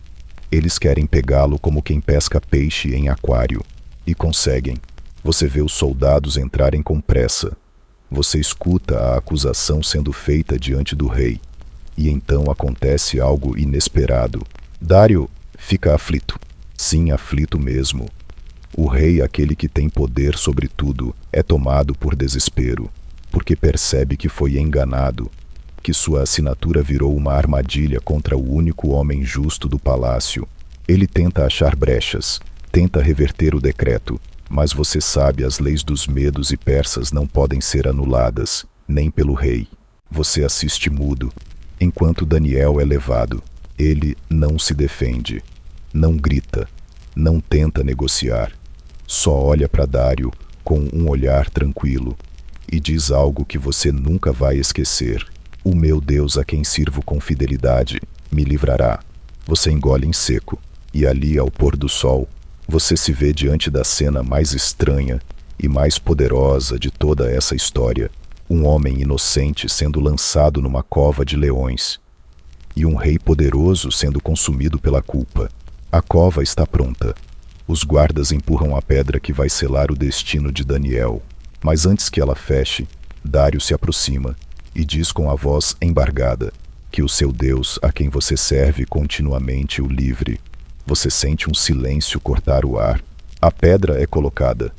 Eles querem pegá-lo como quem pesca peixe em aquário. E conseguem. Você vê os soldados entrarem com pressa. Você escuta a acusação sendo feita diante do rei. E então acontece algo inesperado. Dário fica aflito. Sim, aflito mesmo. O rei, aquele que tem poder sobre tudo, é tomado por desespero, porque percebe que foi enganado, que sua assinatura virou uma armadilha contra o único homem justo do palácio. Ele tenta achar brechas, tenta reverter o decreto, mas você sabe, as leis dos medos e persas não podem ser anuladas, nem pelo rei. Você assiste mudo, enquanto Daniel é levado. Ele não se defende, não grita, não tenta negociar. Só olha para Dário com um olhar tranquilo e diz algo que você nunca vai esquecer. O meu Deus, a quem sirvo com fidelidade, me livrará. Você engole em seco, e ali, ao pôr do sol, você se vê diante da cena mais estranha e mais poderosa de toda essa história. Um homem inocente sendo lançado numa cova de leões, e um rei poderoso sendo consumido pela culpa. A cova está pronta. Os guardas empurram a pedra que vai selar o destino de Daniel. Mas antes que ela feche, Dário se aproxima e diz com a voz embargada que o seu Deus, a quem você serve continuamente, o livre. Você sente um silêncio cortar o ar. A pedra é colocada.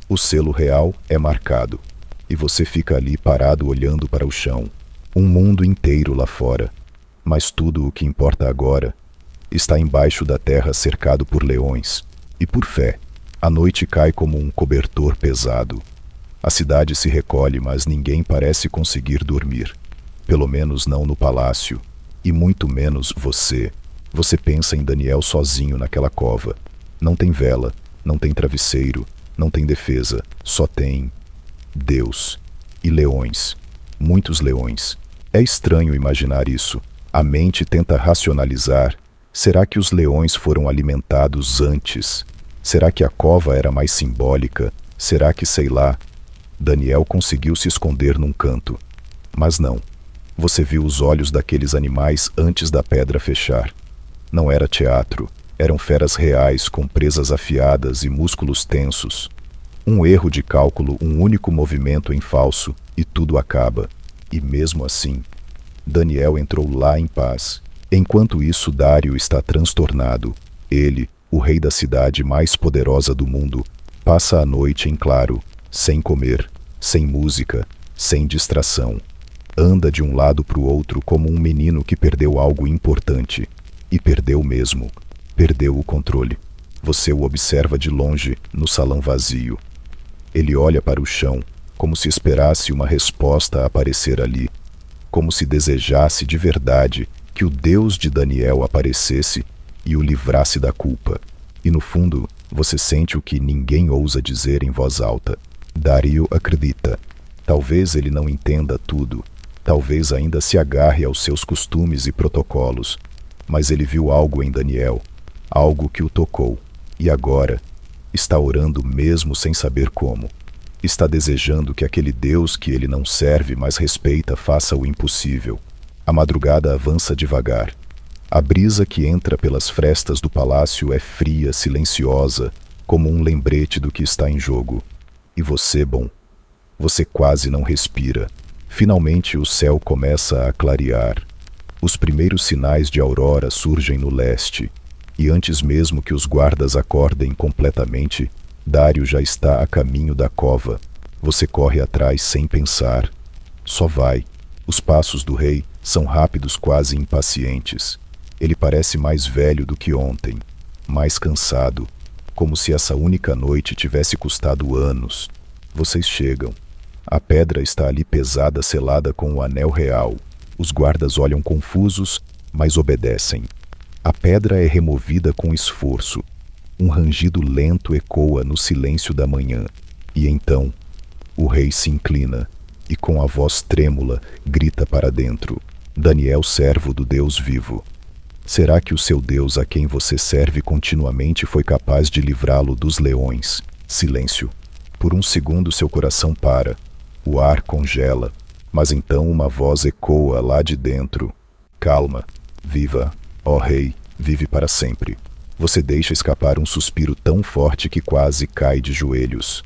O selo real é marcado. E você fica ali parado olhando para o chão. Um mundo inteiro lá fora. Mas tudo o que importa agora está embaixo da terra, cercado por leões. E por fé, a noite cai como um cobertor pesado. A cidade se recolhe, mas ninguém parece conseguir dormir. Pelo menos não no palácio. E muito menos você. Você pensa em Daniel sozinho naquela cova. Não tem vela, não tem travesseiro, não tem defesa. Só tem Deus. E leões. Muitos leões. É estranho imaginar isso. A mente tenta racionalizar. Será que os leões foram alimentados antes? Será que a cova era mais simbólica? Será que, sei lá, Daniel conseguiu se esconder num canto? Mas não. Você viu os olhos daqueles animais antes da pedra fechar. Não era teatro. Eram feras reais com presas afiadas e músculos tensos. Um erro de cálculo, um único movimento em falso, e tudo acaba. E mesmo assim, Daniel entrou lá em paz. Enquanto isso, Dário está transtornado. Ele, o rei da cidade mais poderosa do mundo, passa a noite em claro, sem comer, sem música, sem distração. Anda de um lado para o outro como um menino que perdeu algo importante. E perdeu mesmo. Perdeu o controle. Você o observa de longe, no salão vazio. Ele olha para o chão, como se esperasse uma resposta a aparecer ali. Como se desejasse de verdade que o Deus de Daniel aparecesse e o livrasse da culpa. E no fundo, você sente o que ninguém ousa dizer em voz alta. Dário acredita. Talvez ele não entenda tudo. Talvez ainda se agarre aos seus costumes e protocolos. Mas ele viu algo em Daniel. Algo que o tocou. E agora, está orando mesmo sem saber como. Está desejando que aquele Deus que ele não serve, mas respeita, faça o impossível. A madrugada avança devagar. A brisa que entra pelas frestas do palácio é fria, silenciosa, como um lembrete do que está em jogo. E você, bom, você quase não respira. Finalmente o céu começa a clarear. Os primeiros sinais de aurora surgem no leste. E antes mesmo que os guardas acordem completamente, Dário já está a caminho da cova. Você corre atrás sem pensar. Só vai. Os passos do rei são rápidos, quase impacientes. Ele parece mais velho do que ontem, mais cansado, como se essa única noite tivesse custado anos. Vocês chegam. A pedra está ali pesada, selada com o anel real. Os guardas olham confusos, mas obedecem. A pedra é removida com esforço. Um rangido lento ecoa no silêncio da manhã. E então, o rei se inclina. e com a voz trêmula grita para dentro: Daniel, servo do Deus vivo. Será que o seu Deus, a quem você serve continuamente, foi capaz de livrá-lo dos leões? Silêncio. Por um segundo seu coração para. O ar congela. Mas então uma voz ecoa lá de dentro: calma, viva, ó rei, vive para sempre. Você deixa escapar um suspiro tão forte que quase cai de joelhos.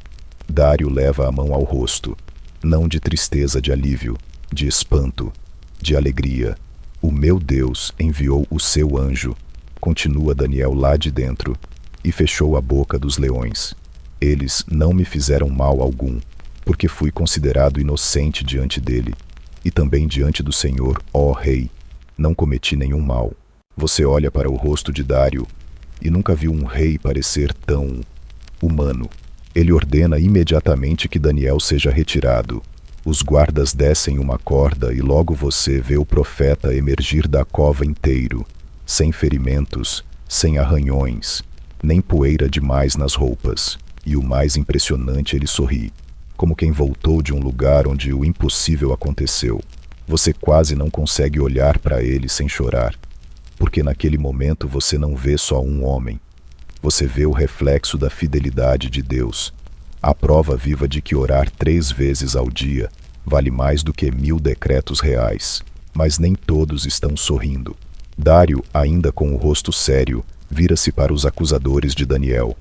Dário leva a mão ao rosto. Não de tristeza, de alívio, de espanto, de alegria. O meu Deus enviou o seu anjo, continua Daniel lá de dentro, e fechou a boca dos leões. Eles não me fizeram mal algum, porque fui considerado inocente diante dele, e também diante do Senhor, ó rei. Não cometi nenhum mal. Você olha para o rosto de Dário, e nunca viu um rei parecer tão humano. Ele ordena imediatamente que Daniel seja retirado. Os guardas descem uma corda e logo você vê o profeta emergir da cova inteiro, sem ferimentos, sem arranhões, nem poeira demais nas roupas. E o mais impressionante, ele sorri, como quem voltou de um lugar onde o impossível aconteceu. Você quase não consegue olhar para ele sem chorar, porque naquele momento você não vê só um homem. Você vê o reflexo da fidelidade de Deus, a prova viva de que orar 3 vezes ao dia vale mais do que 1000 decretos reais. Mas nem todos estão sorrindo. Dário, ainda com o rosto sério, vira-se para os acusadores de Daniel.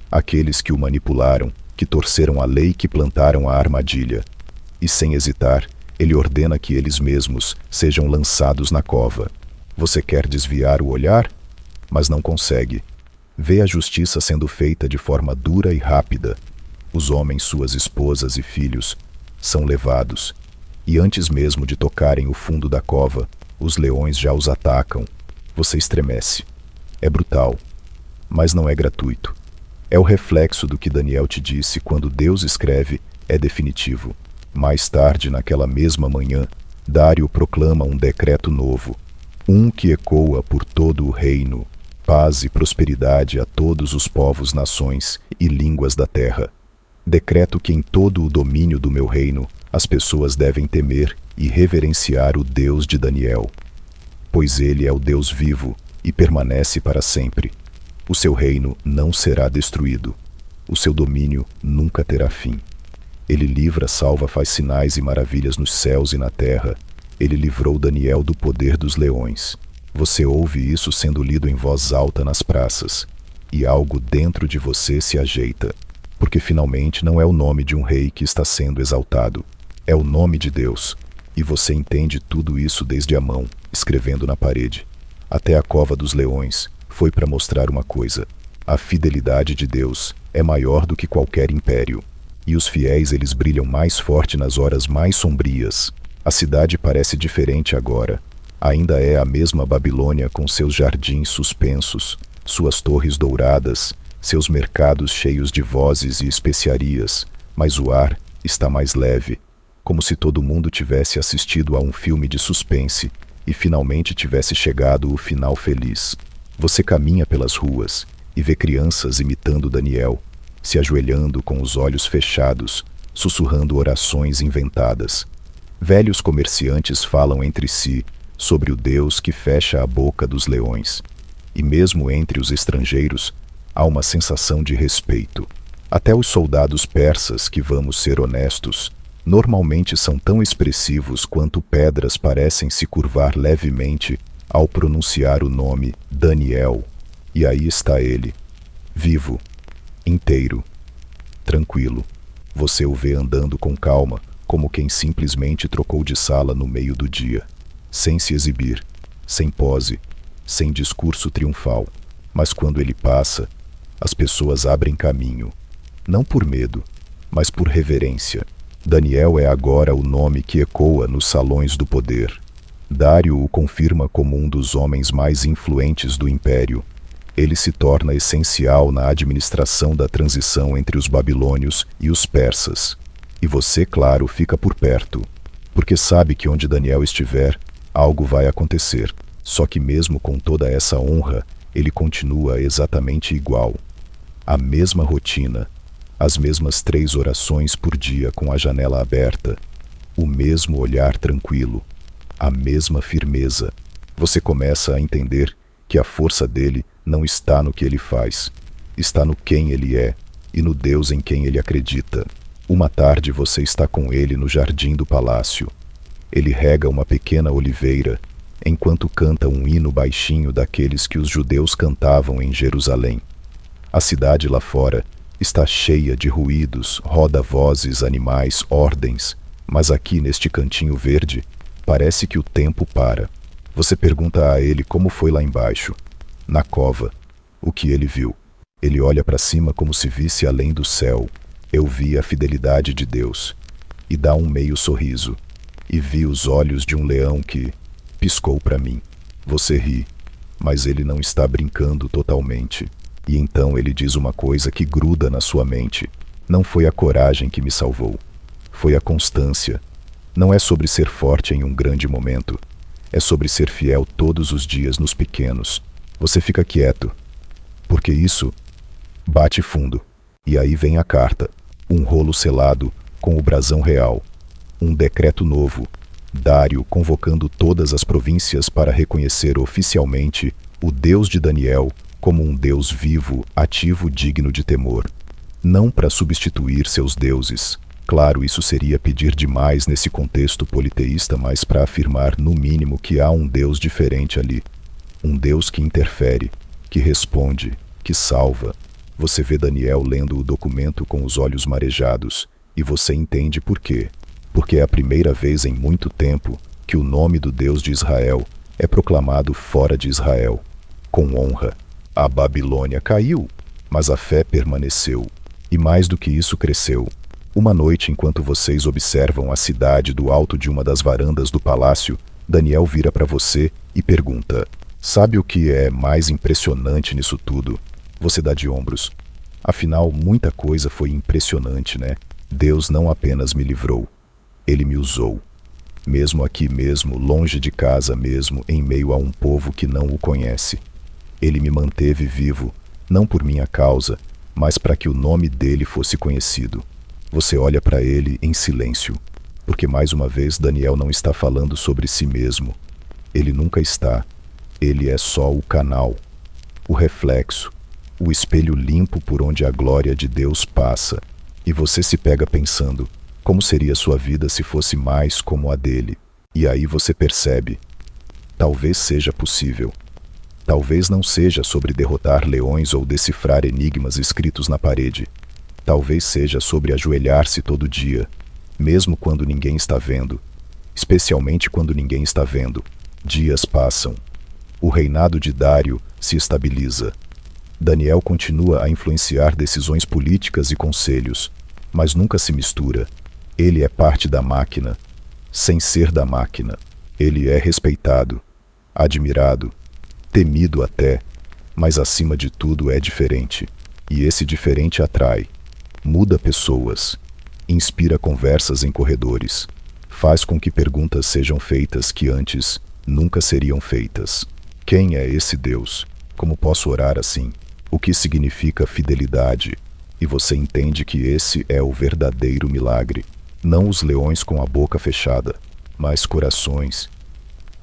Aqueles que o manipularam, que torceram a lei, que plantaram a armadilha. E sem hesitar, ele ordena que eles mesmos sejam lançados na cova. Você quer desviar o olhar? Mas não consegue. Vê a justiça sendo feita de forma dura e rápida. Os homens, suas esposas e filhos, são levados, e antes mesmo de tocarem o fundo da cova, os leões já os atacam. Você estremece. É brutal, mas não é gratuito. É o reflexo do que Daniel te disse: quando Deus escreve, é definitivo. Mais tarde, naquela mesma manhã, Dário proclama um decreto novo, um que ecoa por todo o reino: paz e prosperidade a todos os povos, nações e línguas da terra. Decreto que em todo o domínio do meu reino, as pessoas devem temer e reverenciar o Deus de Daniel, pois ele é o Deus vivo e permanece para sempre. O seu reino não será destruído. O seu domínio nunca terá fim. Ele livra, salva, faz sinais e maravilhas nos céus e na terra. Ele livrou Daniel do poder dos leões. Você ouve isso sendo lido em voz alta nas praças, e algo dentro de você se ajeita, porque finalmente não é o nome de um rei que está sendo exaltado. É o nome de Deus. E você entende tudo isso desde a mão, escrevendo na parede, até a cova dos leões. Foi para mostrar uma coisa: a fidelidade de Deus é maior do que qualquer império. E os fiéis, eles brilham mais forte nas horas mais sombrias. A cidade parece diferente agora. Ainda é a mesma Babilônia, com seus jardins suspensos, suas torres douradas, seus mercados cheios de vozes e especiarias, mas o ar está mais leve, como se todo mundo tivesse assistido a um filme de suspense e finalmente tivesse chegado o final feliz. Você caminha pelas ruas e vê crianças imitando Daniel, se ajoelhando com os olhos fechados, sussurrando orações inventadas. Velhos comerciantes falam entre si sobre o Deus que fecha a boca dos leões. E mesmo entre os estrangeiros, há uma sensação de respeito. Até os soldados persas, que, vamos ser honestos, normalmente são tão expressivos quanto pedras, parecem se curvar levemente ao pronunciar o nome Daniel. E aí está ele, vivo, inteiro, tranquilo. Você o vê andando com calma, como quem simplesmente trocou de sala no meio do dia, sem se exibir, sem pose, sem discurso triunfal. Mas quando ele passa, as pessoas abrem caminho, não por medo, mas por reverência. Daniel é agora o nome que ecoa nos salões do poder. Dário o confirma como um dos homens mais influentes do império. Ele se torna essencial na administração da transição entre os babilônios e os persas. E você, claro, fica por perto, porque sabe que onde Daniel estiver, algo vai acontecer. Só que mesmo com toda essa honra, ele continua exatamente igual. A mesma rotina, as mesmas 3 orações por dia com a janela aberta, o mesmo olhar tranquilo, a mesma firmeza. Você começa a entender que a força dele não está no que ele faz, está no quem ele é e no Deus em quem ele acredita. Uma tarde você está com ele no jardim do palácio. Ele rega uma pequena oliveira, enquanto canta um hino baixinho daqueles que os judeus cantavam em Jerusalém. A cidade lá fora está cheia de ruídos, roda vozes, animais, ordens, mas aqui neste cantinho verde, parece que o tempo para. Você pergunta a ele como foi lá embaixo, na cova, o que ele viu. Ele olha para cima como se visse além do céu. Eu vi a fidelidade de Deus. E dá um meio sorriso. E vi os olhos de um leão que piscou para mim. Você ri, mas ele não está brincando totalmente. E então ele diz uma coisa que gruda na sua mente. Não foi a coragem que me salvou. Foi a constância. Não é sobre ser forte em um grande momento. É sobre ser fiel todos os dias nos pequenos. Você fica quieto, porque isso bate fundo. E aí vem a carta, um rolo selado com o brasão real, um decreto novo, Dário convocando todas as províncias para reconhecer oficialmente o Deus de Daniel como um Deus vivo, ativo, digno de temor. Não para substituir seus deuses. Claro, isso seria pedir demais nesse contexto politeísta, mas para afirmar, no mínimo, que há um Deus diferente ali. Um Deus que interfere, que responde, que salva. Você vê Daniel lendo o documento com os olhos marejados, e você entende por quê. Porque é a primeira vez em muito tempo que o nome do Deus de Israel é proclamado fora de Israel, com honra. A Babilônia caiu, mas a fé permaneceu. E mais do que isso, cresceu. Uma noite, enquanto vocês observam a cidade do alto de uma das varandas do palácio, Daniel vira para você e pergunta: sabe o que é mais impressionante nisso tudo? Você dá de ombros. Afinal, muita coisa foi impressionante, né? Deus não apenas me livrou, Ele me usou. Mesmo aqui mesmo, longe de casa mesmo, em meio a um povo que não o conhece. Ele me manteve vivo, não por minha causa, mas para que o nome dele fosse conhecido. Você olha para ele em silêncio, porque mais uma vez Daniel não está falando sobre si mesmo. Ele nunca está. Ele é só o canal, o reflexo, o espelho limpo por onde a glória de Deus passa. E você se pega pensando, como seria sua vida se fosse mais como a dele? E aí você percebe, talvez seja possível. Talvez não seja sobre derrotar leões ou decifrar enigmas escritos na parede. Talvez seja sobre ajoelhar-se todo dia, mesmo quando ninguém está vendo. Especialmente quando ninguém está vendo. Dias passam. O reinado de Dário se estabiliza. Daniel continua a influenciar decisões políticas e conselhos, mas nunca se mistura. Ele é parte da máquina, sem ser da máquina. Ele é respeitado, admirado, temido até, mas acima de tudo é diferente. E esse diferente atrai, muda pessoas, inspira conversas em corredores, faz com que perguntas sejam feitas que antes nunca seriam feitas. Quem é esse Deus? Como posso orar assim? O que significa fidelidade? E você entende que esse é o verdadeiro milagre. Não os leões com a boca fechada, mas corações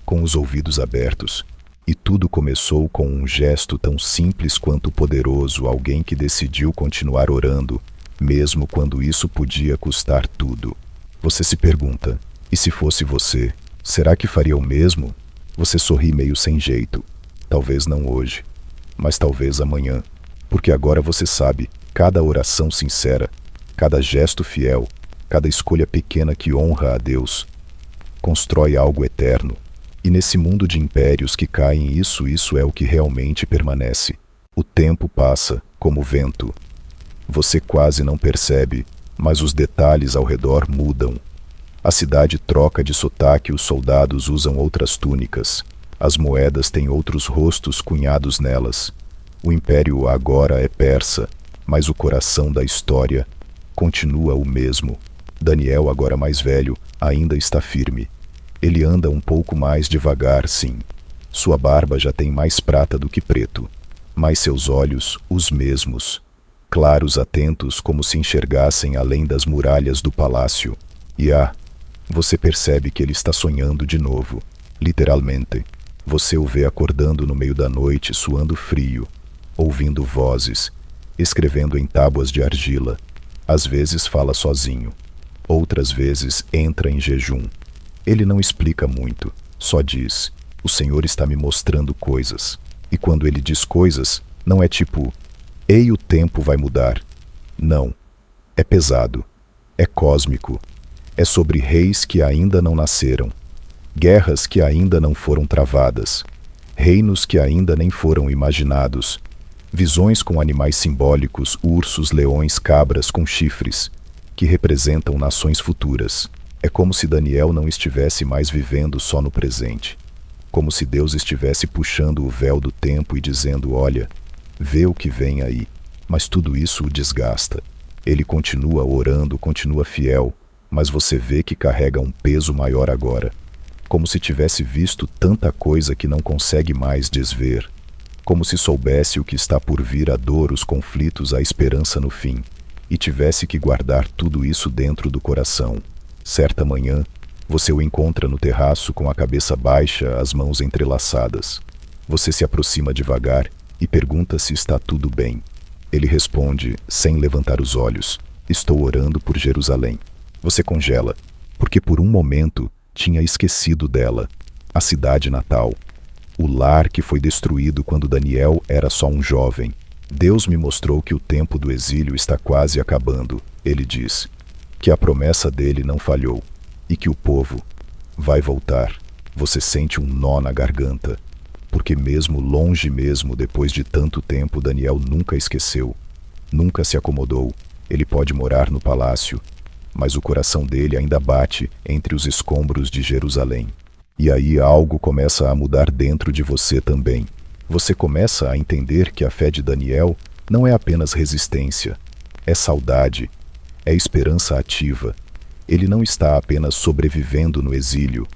com os ouvidos abertos. E tudo começou com um gesto tão simples quanto poderoso, alguém que decidiu continuar orando, mesmo quando isso podia custar tudo. Você se pergunta, e se fosse você, será que faria o mesmo? Você sorri meio sem jeito. Talvez não hoje, mas talvez amanhã. Porque agora você sabe, cada oração sincera, cada gesto fiel, cada escolha pequena que honra a Deus, constrói algo eterno. E nesse mundo de impérios que caem, isso é o que realmente permanece. O tempo passa, como vento. Você quase não percebe, mas os detalhes ao redor mudam. A cidade troca de sotaque, os soldados usam outras túnicas. As moedas têm outros rostos cunhados nelas. O império agora é persa, mas o coração da história continua o mesmo. Daniel, agora mais velho, ainda está firme. Ele anda um pouco mais devagar, sim. Sua barba já tem mais prata do que preto, mas seus olhos, os mesmos, claros, atentos, como se enxergassem além das muralhas do palácio. E Você percebe que ele está sonhando de novo, literalmente. Você o vê acordando no meio da noite, suando frio, ouvindo vozes, escrevendo em tábuas de argila. Às vezes fala sozinho, outras vezes entra em jejum. Ele não explica muito, só diz: o Senhor está me mostrando coisas. E quando ele diz coisas, não é tipo: ei, o tempo vai mudar. Não. É pesado. É cósmico. É sobre reis que ainda não nasceram, guerras que ainda não foram travadas, reinos que ainda nem foram imaginados, visões com animais simbólicos, ursos, leões, cabras com chifres, que representam nações futuras. É como se Daniel não estivesse mais vivendo só no presente. Como se Deus estivesse puxando o véu do tempo e dizendo: olha, vê o que vem aí. Mas tudo isso o desgasta. Ele continua orando, continua fiel, mas você vê que carrega um peso maior agora. Como se tivesse visto tanta coisa que não consegue mais desver. Como se soubesse o que está por vir, a dor, os conflitos, a esperança no fim, e tivesse que guardar tudo isso dentro do coração. Certa manhã, você o encontra no terraço com a cabeça baixa, as mãos entrelaçadas. Você se aproxima devagar e pergunta se está tudo bem. Ele responde, sem levantar os olhos: estou orando por Jerusalém. Você congela, porque por um momento tinha esquecido dela, a cidade natal, o lar que foi destruído quando Daniel era só um jovem. Deus me mostrou que o tempo do exílio está quase acabando, ele diz, que a promessa dele não falhou e que o povo vai voltar. Você sente um nó na garganta, porque mesmo longe, mesmo depois de tanto tempo, Daniel nunca esqueceu, nunca se acomodou. Ele pode morar no palácio, mas o coração dele ainda bate entre os escombros de Jerusalém. E aí algo começa a mudar dentro de você também. Você começa a entender que a fé de Daniel não é apenas resistência, é saudade, é esperança ativa. Ele não está apenas sobrevivendo no exílio,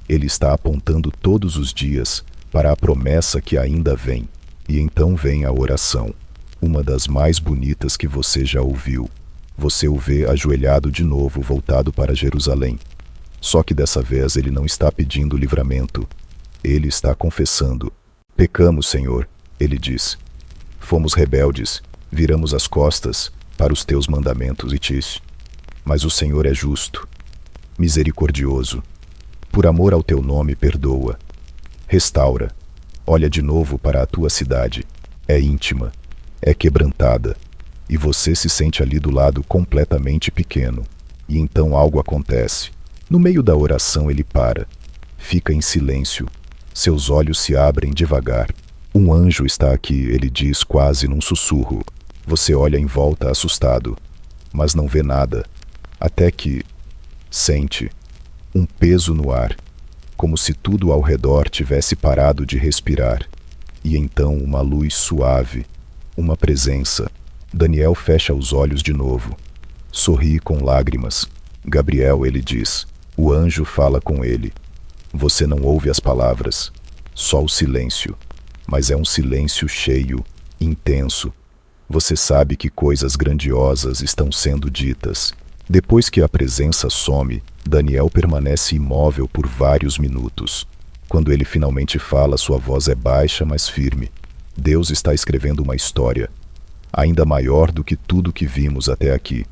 ele está apontando todos os dias para a promessa que ainda vem. E então vem a oração, uma das mais bonitas que você já ouviu. Você o vê ajoelhado de novo, voltado para Jerusalém. Só que dessa vez ele não está pedindo livramento. Ele está confessando. Pecamos, Senhor, ele diz. Fomos rebeldes, viramos as costas para os teus mandamentos e tis. Mas o Senhor é justo, misericordioso. Por amor ao teu nome, perdoa. Restaura. Olha de novo para a tua cidade. É íntima, é quebrantada. E você se sente ali do lado completamente pequeno. E então algo acontece. No meio da oração ele para. Fica em silêncio. Seus olhos se abrem devagar. Um anjo está aqui, ele diz quase num sussurro. Você olha em volta assustado, mas não vê nada. Até que sente um peso no ar, como se tudo ao redor tivesse parado de respirar. E então uma luz suave, uma presença. Daniel fecha os olhos de novo. Sorri com lágrimas. Gabriel, ele diz. O anjo fala com ele. Você não ouve as palavras, só o silêncio. Mas é um silêncio cheio, intenso. Você sabe que coisas grandiosas estão sendo ditas. Depois que a presença some, Daniel permanece imóvel por vários minutos. Quando ele finalmente fala, sua voz é baixa, mas firme. Deus está escrevendo uma história, ainda maior do que tudo que vimos até aqui.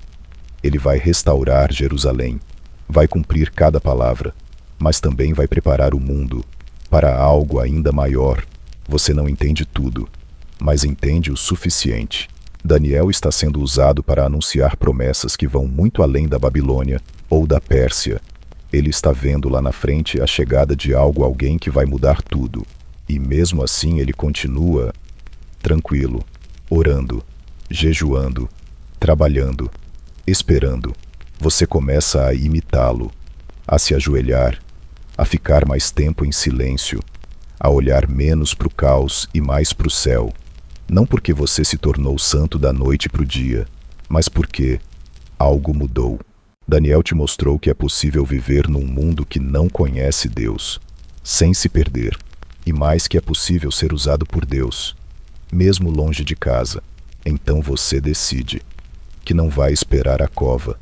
Ele vai restaurar Jerusalém, vai cumprir cada palavra, mas também vai preparar o mundo para algo ainda maior. Você não entende tudo, mas entende o suficiente. Daniel está sendo usado para anunciar promessas que vão muito além da Babilônia ou da Pérsia. Ele está vendo lá na frente a chegada de algo, alguém que vai mudar tudo. E mesmo assim ele continua tranquilo, orando, jejuando, trabalhando, esperando. Você começa a imitá-lo, a se ajoelhar, a ficar mais tempo em silêncio, a olhar menos para o caos e mais para o céu. Não porque você se tornou santo da noite para o dia, mas porque algo mudou. Daniel te mostrou que é possível viver num mundo que não conhece Deus, sem se perder, e mais que é possível ser usado por Deus, mesmo longe de casa. Então você decide que não vai esperar a cova,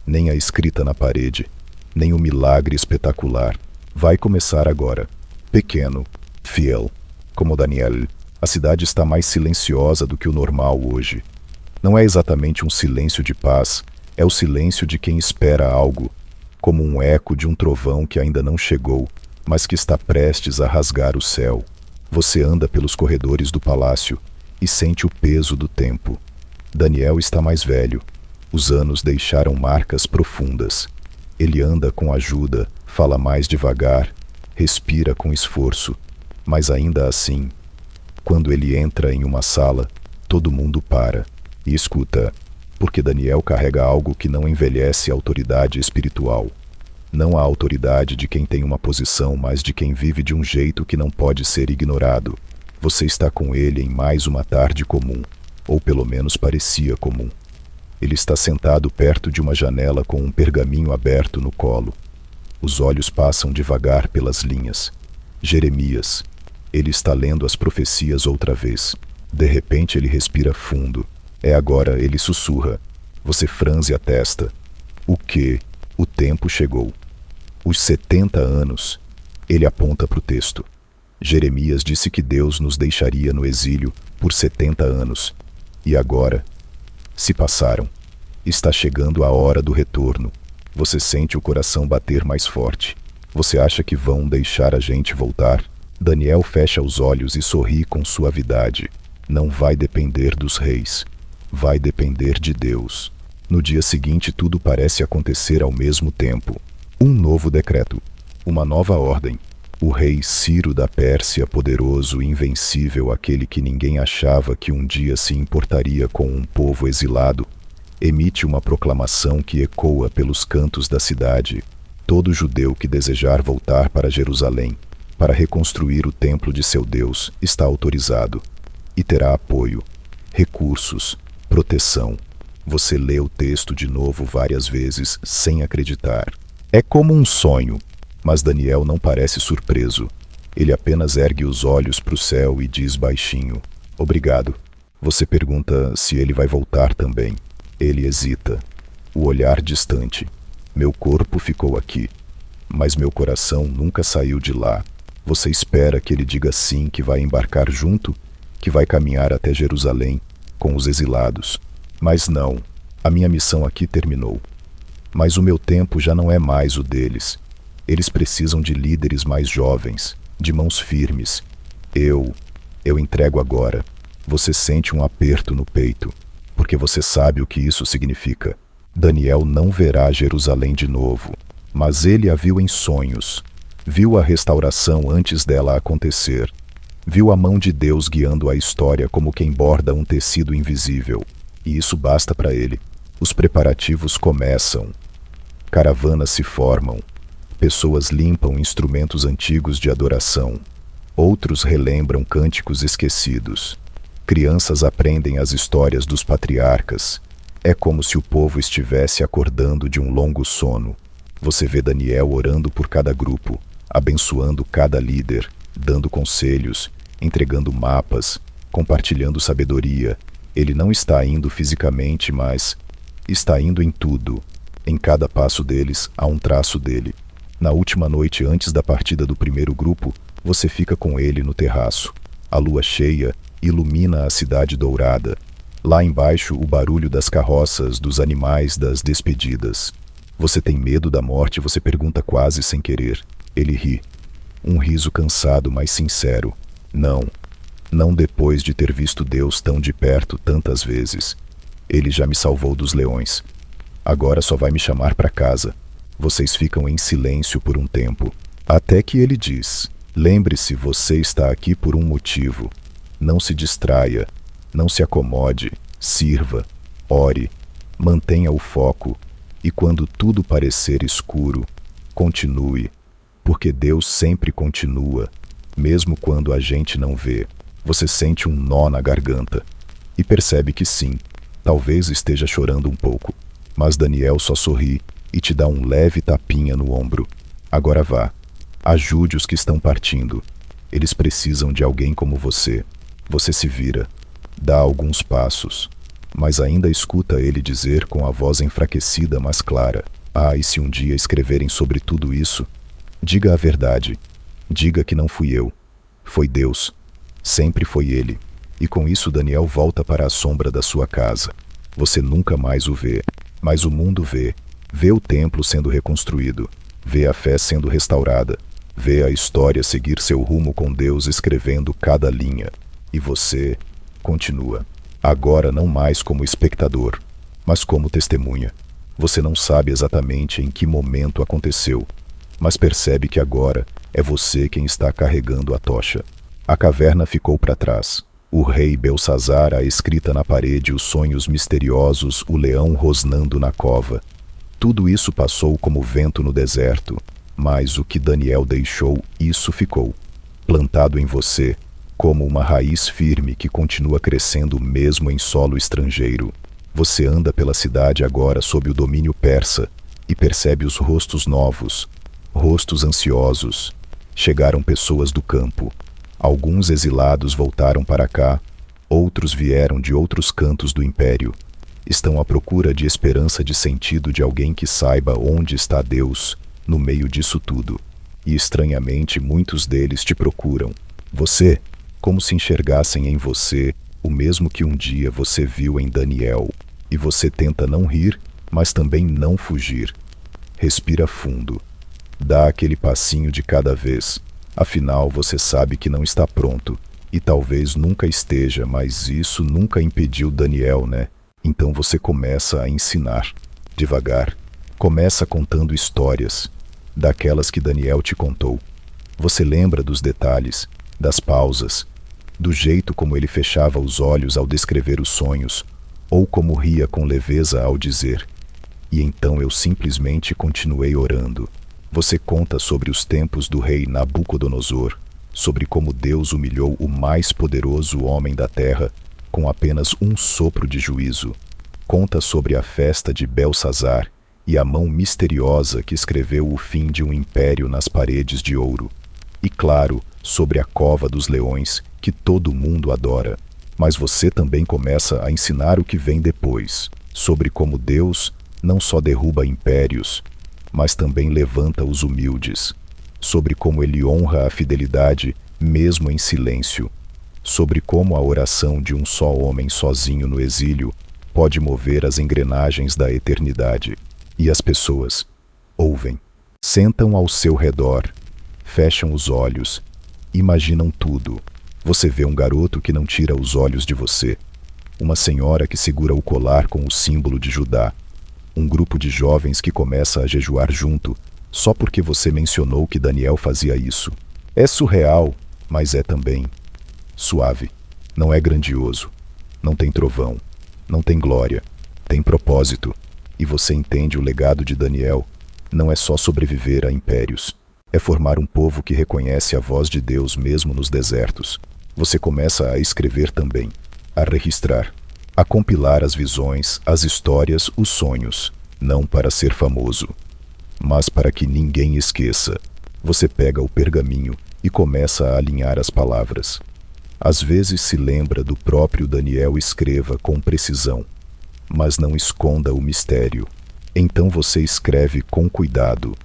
nem a escrita na parede, nenhum milagre espetacular. Vai começar agora. Pequeno, fiel, como Daniel. A cidade está mais silenciosa do que o normal hoje. Não é exatamente um silêncio de paz, é o silêncio de quem espera algo, como um eco de um trovão que ainda não chegou, mas que está prestes a rasgar o céu. Você anda pelos corredores do palácio e sente o peso do tempo. Daniel está mais velho. Os anos deixaram marcas profundas. Ele anda com ajuda, fala mais devagar, respira com esforço, mas ainda assim, quando ele entra em uma sala, todo mundo para e escuta, porque Daniel carrega algo que não envelhece a autoridade espiritual. Não a autoridade de quem tem uma posição, mas de quem vive de um jeito que não pode ser ignorado. Você está com ele em mais uma tarde comum, ou pelo menos parecia comum. Ele está sentado perto de uma janela com um pergaminho aberto no colo. Os olhos passam devagar pelas linhas. Jeremias. Ele está lendo as profecias outra vez. De repente ele respira fundo. É agora, ele sussurra. Você franze a testa. O quê? O tempo chegou. Os 70 anos. Ele aponta para o texto. Jeremias disse que Deus nos deixaria no exílio por 70 anos. E agora? Se passaram. Está chegando a hora do retorno. Você sente o coração bater mais forte. Você acha que vão deixar a gente voltar? Daniel fecha os olhos e sorri com suavidade. Não vai depender dos reis. Vai depender de Deus. No dia seguinte tudo parece acontecer ao mesmo tempo. Um novo decreto. Uma nova ordem. O rei Ciro da Pérsia, poderoso e invencível, aquele que ninguém achava que um dia se importaria com um povo exilado, emite uma proclamação que ecoa pelos cantos da cidade. Todo judeu que desejar voltar para Jerusalém, para reconstruir o templo de seu Deus, está autorizado e terá apoio, recursos, proteção. Você lê o texto de novo várias vezes sem acreditar. É como um sonho. Mas Daniel não parece surpreso. Ele apenas ergue os olhos para o céu e diz baixinho: obrigado. Você pergunta se ele vai voltar também. Ele hesita. O olhar distante. Meu corpo ficou aqui, mas meu coração nunca saiu de lá. Você espera que ele diga sim, que vai embarcar junto, que vai caminhar até Jerusalém com os exilados. Mas não. A minha missão aqui terminou. Mas o meu tempo já não é mais o deles. Eles precisam de líderes mais jovens, de mãos firmes. Eu entrego agora. Você sente um aperto no peito, porque você sabe o que isso significa. Daniel não verá Jerusalém de novo, mas ele a viu em sonhos. Viu a restauração antes dela acontecer. Viu a mão de Deus guiando a história como quem borda um tecido invisível. E isso basta para ele. Os preparativos começam. Caravanas se formam. Pessoas limpam instrumentos antigos de adoração. Outros relembram cânticos esquecidos. Crianças aprendem as histórias dos patriarcas. É como se o povo estivesse acordando de um longo sono. Você vê Daniel orando por cada grupo, abençoando cada líder, dando conselhos, entregando mapas, compartilhando sabedoria. Ele não está indo fisicamente, mas está indo em tudo. Em cada passo deles há um traço dele. Na última noite antes da partida do primeiro grupo, você fica com ele no terraço. A lua cheia ilumina a cidade dourada. Lá embaixo, o barulho das carroças, dos animais, das despedidas. Você tem medo da morte? Você pergunta quase sem querer. Ele ri. Um riso cansado, mas sincero. Não. Não depois de ter visto Deus tão de perto tantas vezes. Ele já me salvou dos leões. Agora só vai me chamar para casa. Vocês ficam em silêncio por um tempo, até que ele diz: lembre-se, você está aqui por um motivo. Não se distraia, não se acomode, sirva, ore, mantenha o foco, e quando tudo parecer escuro, continue, porque Deus sempre continua, mesmo quando a gente não vê. Você sente um nó na garganta, e percebe que sim, talvez esteja chorando um pouco, mas Daniel só sorri e te dá um leve tapinha no ombro. Agora vá. Ajude os que estão partindo. Eles precisam de alguém como você. Você se vira. Dá alguns passos. Mas ainda escuta ele dizer com a voz enfraquecida, mas clara: Ah, e se um dia escreverem sobre tudo isso, diga a verdade. Diga que não fui eu. Foi Deus. Sempre foi Ele. E com isso Daniel volta para a sombra da sua casa. Você nunca mais o vê, mas o mundo vê. Vê o templo sendo reconstruído. Vê a fé sendo restaurada. Vê a história seguir seu rumo com Deus escrevendo cada linha. E você continua. Agora não mais como espectador, mas como testemunha. Você não sabe exatamente em que momento aconteceu, mas percebe que agora é você quem está carregando a tocha. A caverna ficou para trás. O rei Belsazar, a escrita na parede, os sonhos misteriosos, o leão rosnando na cova. Tudo isso passou como vento no deserto, mas o que Daniel deixou, isso ficou, plantado em você, como uma raiz firme que continua crescendo mesmo em solo estrangeiro. Você anda pela cidade agora sob o domínio persa e percebe os rostos novos, rostos ansiosos. Chegaram pessoas do campo. Alguns exilados voltaram para cá, outros vieram de outros cantos do império. Estão à procura de esperança, de sentido, de alguém que saiba onde está Deus no meio disso tudo. E estranhamente muitos deles te procuram. Você, como se enxergassem em você o mesmo que um dia você viu em Daniel. E você tenta não rir, mas também não fugir. Respira fundo. Dá aquele passinho de cada vez. Afinal, você sabe que não está pronto. E talvez nunca esteja, mas isso nunca impediu Daniel, né? Então você começa a ensinar. Devagar. Começa contando histórias. Daquelas que Daniel te contou. Você lembra dos detalhes, das pausas, do jeito como ele fechava os olhos ao descrever os sonhos, ou como ria com leveza ao dizer: "E então eu simplesmente continuei orando." Você conta sobre os tempos do rei Nabucodonosor, sobre como Deus humilhou o mais poderoso homem da terra com apenas um sopro de juízo. Conta sobre a festa de Belsazar e a mão misteriosa que escreveu o fim de um império nas paredes de ouro. E claro, sobre a cova dos leões, que todo mundo adora. Mas você também começa a ensinar o que vem depois, sobre como Deus não só derruba impérios, mas também levanta os humildes, sobre como ele honra a fidelidade mesmo em silêncio, sobre como a oração de um só homem sozinho no exílio pode mover as engrenagens da eternidade. E as pessoas ouvem, sentam ao seu redor, fecham os olhos, imaginam tudo. Você vê um garoto que não tira os olhos de você, uma senhora que segura o colar com o símbolo de Judá, um grupo de jovens que começa a jejuar junto, só porque você mencionou que Daniel fazia isso. É surreal, mas é também suave. Não é grandioso, não tem trovão, não tem glória, tem propósito. E você entende o legado de Daniel não é só sobreviver a impérios, é formar um povo que reconhece a voz de Deus mesmo nos desertos. Você começa a escrever também, a registrar, a compilar as visões, as histórias, os sonhos, não para ser famoso, mas para que ninguém esqueça. Você pega o pergaminho e começa a alinhar as palavras. Às vezes se lembra do próprio Daniel, escreva com precisão, mas não esconda o mistério. Então você escreve com cuidado.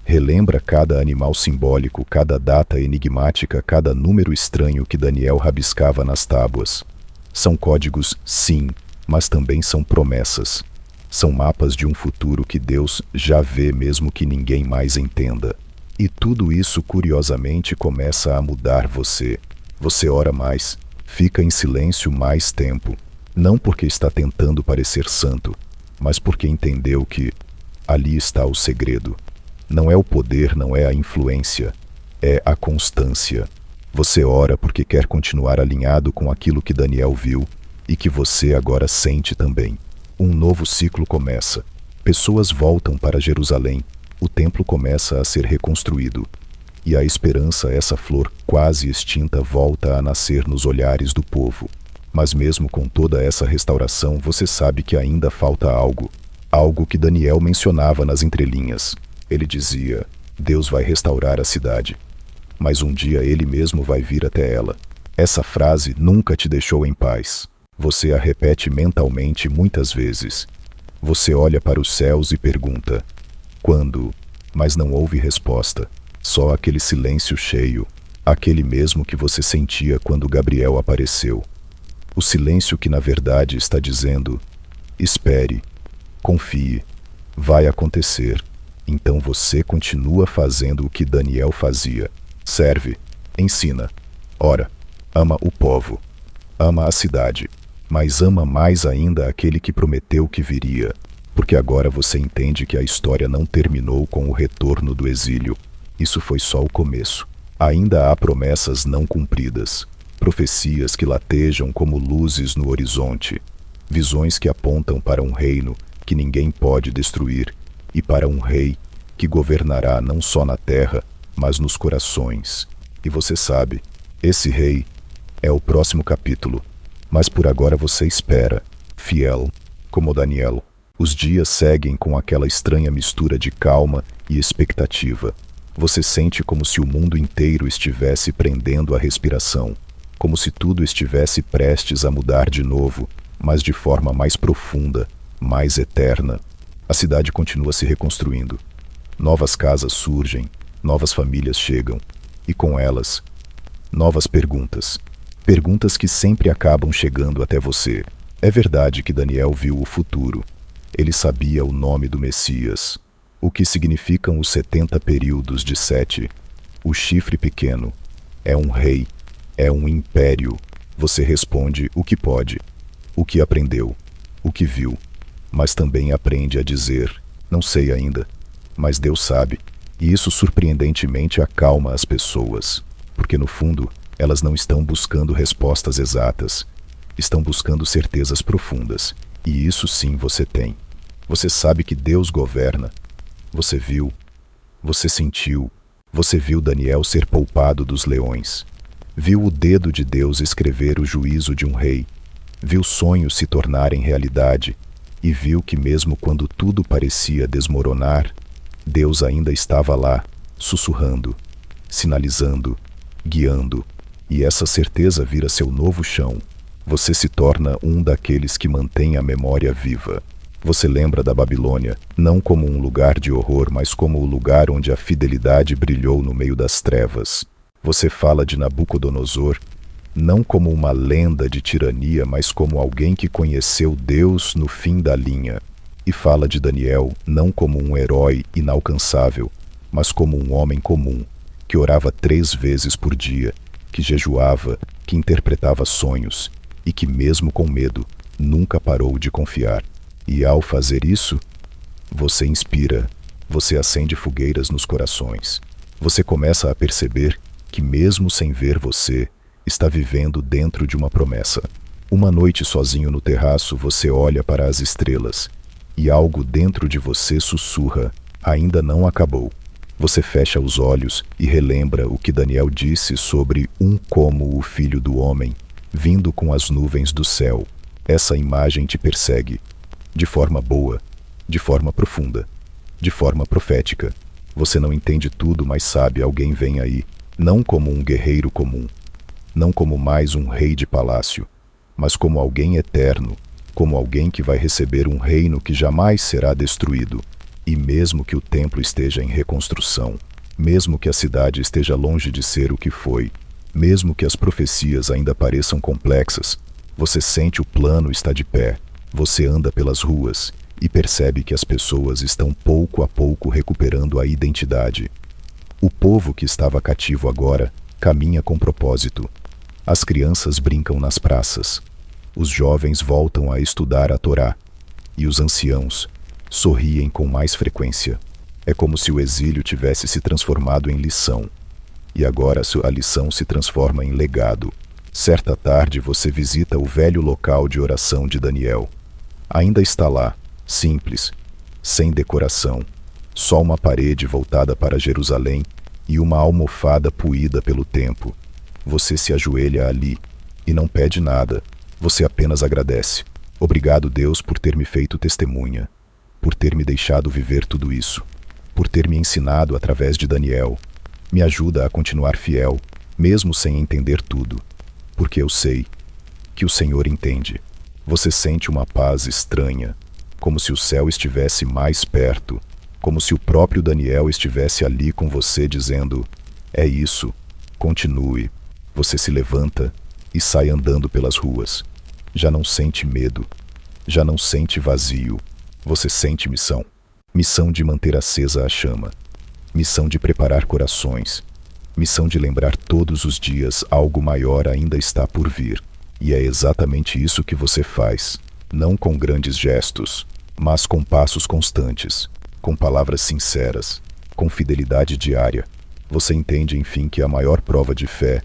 Relembra cada animal simbólico, cada data enigmática, cada número estranho que Daniel rabiscava nas tábuas. São códigos, sim, mas também são promessas. São mapas de um futuro que Deus já vê mesmo que ninguém mais entenda. E tudo isso, curiosamente, começa a mudar você. Você ora mais, fica em silêncio mais tempo. Não porque está tentando parecer santo, mas porque entendeu que ali está o segredo. Não é o poder, não é a influência, é a constância. Você ora porque quer continuar alinhado com aquilo que Daniel viu e que você agora sente também. Um novo ciclo começa. Pessoas voltam para Jerusalém. O templo começa a ser reconstruído. E a esperança, essa flor quase extinta, volta a nascer nos olhares do povo. Mas mesmo com toda essa restauração, você sabe que ainda falta algo. Algo que Daniel mencionava nas entrelinhas. Ele dizia: Deus vai restaurar a cidade, mas um dia ele mesmo vai vir até ela. Essa frase nunca te deixou em paz. Você a repete mentalmente muitas vezes. Você olha para os céus e pergunta: Quando? Mas não houve resposta. Só aquele silêncio cheio, aquele mesmo que você sentia quando Gabriel apareceu. O silêncio que na verdade está dizendo: espere, confie, vai acontecer. Então você continua fazendo o que Daniel fazia. Serve, ensina, ora, ama o povo, ama a cidade, mas ama mais ainda aquele que prometeu que viria, porque agora você entende que a história não terminou com o retorno do exílio. Isso foi só o começo. Ainda há promessas não cumpridas, profecias que latejam como luzes no horizonte, visões que apontam para um reino que ninguém pode destruir e para um rei que governará não só na terra, mas nos corações. E você sabe, esse rei é o próximo capítulo. Mas por agora você espera, fiel, como Daniel. Os dias seguem com aquela estranha mistura de calma e expectativa. Você sente como se o mundo inteiro estivesse prendendo a respiração, como se tudo estivesse prestes a mudar de novo, mas de forma mais profunda, mais eterna. A cidade continua se reconstruindo. Novas casas surgem, novas famílias chegam, e com elas, novas perguntas. Perguntas que sempre acabam chegando até você. É verdade que Daniel viu o futuro. Ele sabia o nome do Messias, o que significam os 70 períodos de 7. O chifre pequeno é um rei, é um império. Você responde o que pode, o que aprendeu, o que viu, mas também aprende a dizer, não sei ainda, mas Deus sabe. E isso surpreendentemente acalma as pessoas, porque no fundo elas não estão buscando respostas exatas, estão buscando certezas profundas, e isso sim você tem. Você sabe que Deus governa. Você viu, você sentiu, você viu Daniel ser poupado dos leões. Viu o dedo de Deus escrever o juízo de um rei. Viu sonhos se tornarem realidade. E viu que mesmo quando tudo parecia desmoronar, Deus ainda estava lá, sussurrando, sinalizando, guiando. E essa certeza vira seu novo chão. Você se torna um daqueles que mantém a memória viva. Você lembra da Babilônia, não como um lugar de horror, mas como o lugar onde a fidelidade brilhou no meio das trevas. Você fala de Nabucodonosor, não como uma lenda de tirania, mas como alguém que conheceu Deus no fim da linha. E fala de Daniel, não como um herói inalcançável, mas como um homem comum, que orava 3 vezes por dia, que jejuava, que interpretava sonhos, e que mesmo com medo, nunca parou de confiar. E ao fazer isso, você inspira, você acende fogueiras nos corações. Você começa a perceber que mesmo sem ver você, está vivendo dentro de uma promessa. Uma noite sozinho no terraço, você olha para as estrelas, e algo dentro de você sussurra, ainda não acabou. Você fecha os olhos e relembra o que Daniel disse sobre um como o Filho do Homem, vindo com as nuvens do céu. Essa imagem te persegue. De forma boa, de forma profunda, de forma profética. Você não entende tudo, mas sabe, alguém vem aí, não como um guerreiro comum, não como mais um rei de palácio, mas como alguém eterno, como alguém que vai receber um reino que jamais será destruído. E mesmo que o templo esteja em reconstrução, mesmo que a cidade esteja longe de ser o que foi, mesmo que as profecias ainda pareçam complexas, você sente o plano está de pé. Você anda pelas ruas e percebe que as pessoas estão pouco a pouco recuperando a identidade. O povo que estava cativo agora caminha com propósito. As crianças brincam nas praças. Os jovens voltam a estudar a Torá. E os anciãos sorriem com mais frequência. É como se o exílio tivesse se transformado em lição. E agora a lição se transforma em legado. Certa tarde você visita o velho local de oração de Daniel. Ainda está lá, simples, sem decoração, só uma parede voltada para Jerusalém e uma almofada puída pelo tempo. Você se ajoelha ali e não pede nada, você apenas agradece. Obrigado, Deus, por ter me feito testemunha, por ter me deixado viver tudo isso, por ter me ensinado através de Daniel. Me ajuda a continuar fiel, mesmo sem entender tudo, porque eu sei que o Senhor entende. Você sente uma paz estranha, como se o céu estivesse mais perto, como se o próprio Daniel estivesse ali com você dizendo: é isso, continue. Você se levanta e sai andando pelas ruas. Já não sente medo, já não sente vazio. Você sente missão. Missão de manter acesa a chama. Missão de preparar corações. Missão de lembrar todos os dias algo maior ainda está por vir. E é exatamente isso que você faz. Não com grandes gestos, mas com passos constantes, com palavras sinceras, com fidelidade diária. Você entende, enfim, que a maior prova de fé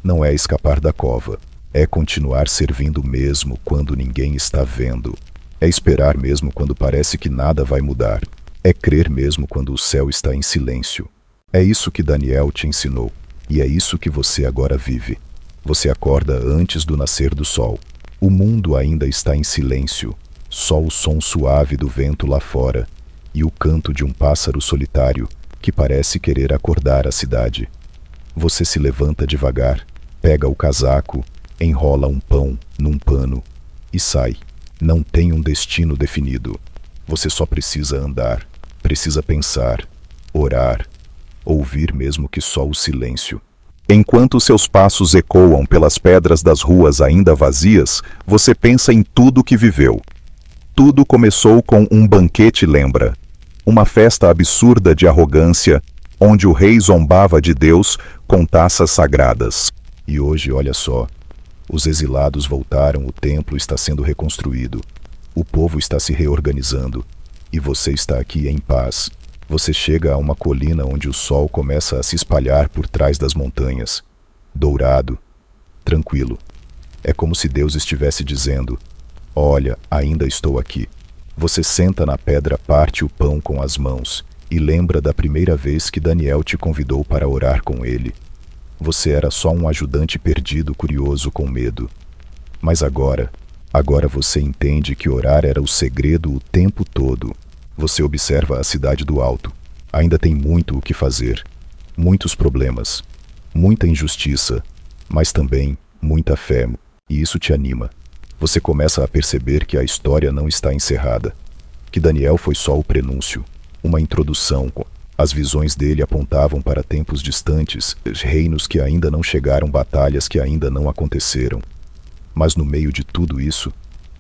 não é escapar da cova, é continuar servindo mesmo quando ninguém está vendo. É esperar mesmo quando parece que nada vai mudar. É crer mesmo quando o céu está em silêncio. É isso que Daniel te ensinou, e é isso que você agora vive. Você acorda antes do nascer do sol. O mundo ainda está em silêncio, só o som suave do vento lá fora e o canto de um pássaro solitário que parece querer acordar a cidade. Você se levanta devagar, pega o casaco, enrola um pão num pano e sai. Não tem um destino definido. Você só precisa andar, precisa pensar, orar, ouvir mesmo que só o silêncio. Enquanto seus passos ecoam pelas pedras das ruas ainda vazias, você pensa em tudo que viveu. Tudo começou com um banquete, lembra? Uma festa absurda de arrogância, onde o rei zombava de Deus com taças sagradas. E hoje, olha só, os exilados voltaram, o templo está sendo reconstruído, o povo está se reorganizando, e você está aqui em paz. Você chega a uma colina onde o sol começa a se espalhar por trás das montanhas, dourado, tranquilo. É como se Deus estivesse dizendo: olha, ainda estou aqui. Você senta na pedra, parte o pão com as mãos e lembra da primeira vez que Daniel te convidou para orar com ele. Você era só um ajudante perdido, curioso, com medo. Mas agora você entende que orar era o segredo o tempo todo. Você observa a cidade do alto. Ainda tem muito o que fazer, muitos problemas, muita injustiça, mas também muita fé, e isso te anima. Você começa a perceber que a história não está encerrada, que Daniel foi só o prenúncio, uma introdução. As visões dele apontavam para tempos distantes, reinos que ainda não chegaram, batalhas que ainda não aconteceram. Mas no meio de tudo isso,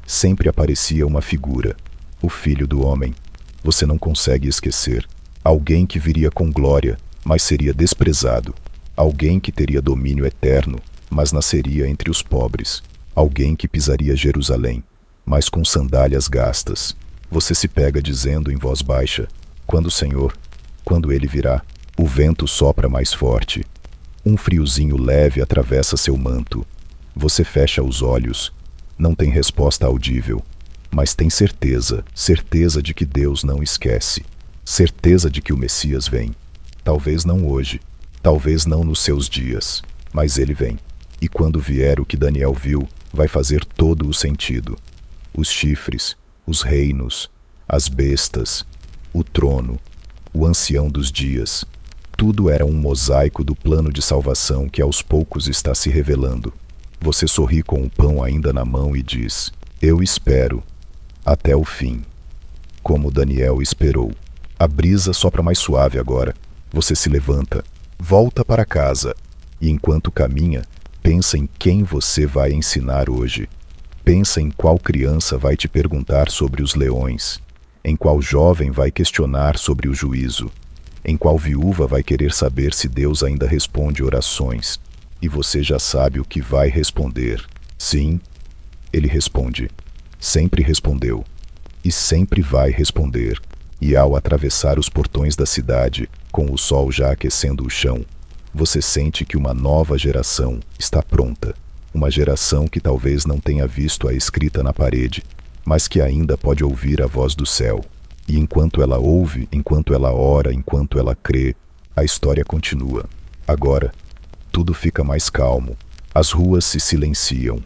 sempre aparecia uma figura, o Filho do Homem. Você não consegue esquecer. Alguém que viria com glória, mas seria desprezado. Alguém que teria domínio eterno, mas nasceria entre os pobres. Alguém que pisaria Jerusalém, mas com sandálias gastas. Você se pega dizendo em voz baixa: quando o Senhor, quando ele virá, o vento sopra mais forte. Um friozinho leve atravessa seu manto. Você fecha os olhos. Não tem resposta audível. Mas tem certeza de que Deus não esquece, certeza de que o Messias vem. Talvez não hoje, talvez não nos seus dias, mas ele vem. E quando vier, o que Daniel viu vai fazer todo o sentido. Os chifres, os reinos, as bestas, o trono, o ancião dos dias, tudo era um mosaico do plano de salvação que aos poucos está se revelando. Você sorri com o pão ainda na mão e diz: eu espero até o fim, como Daniel esperou. A brisa sopra mais suave agora. Você se levanta, volta para casa, e enquanto caminha, pensa em quem você vai ensinar hoje. Pensa em qual criança vai te perguntar sobre os leões, em qual jovem vai questionar sobre o juízo, em qual viúva vai querer saber se Deus ainda responde orações. E você já sabe o que vai responder. Sim, ele responde. Sempre respondeu, e sempre vai responder. E ao atravessar os portões da cidade, com o sol já aquecendo o chão, você sente que uma nova geração está pronta. Uma geração que talvez não tenha visto a escrita na parede, mas que ainda pode ouvir a voz do céu. E enquanto ela ouve, enquanto ela ora, enquanto ela crê, a história continua. Agora, tudo fica mais calmo. As ruas se silenciam.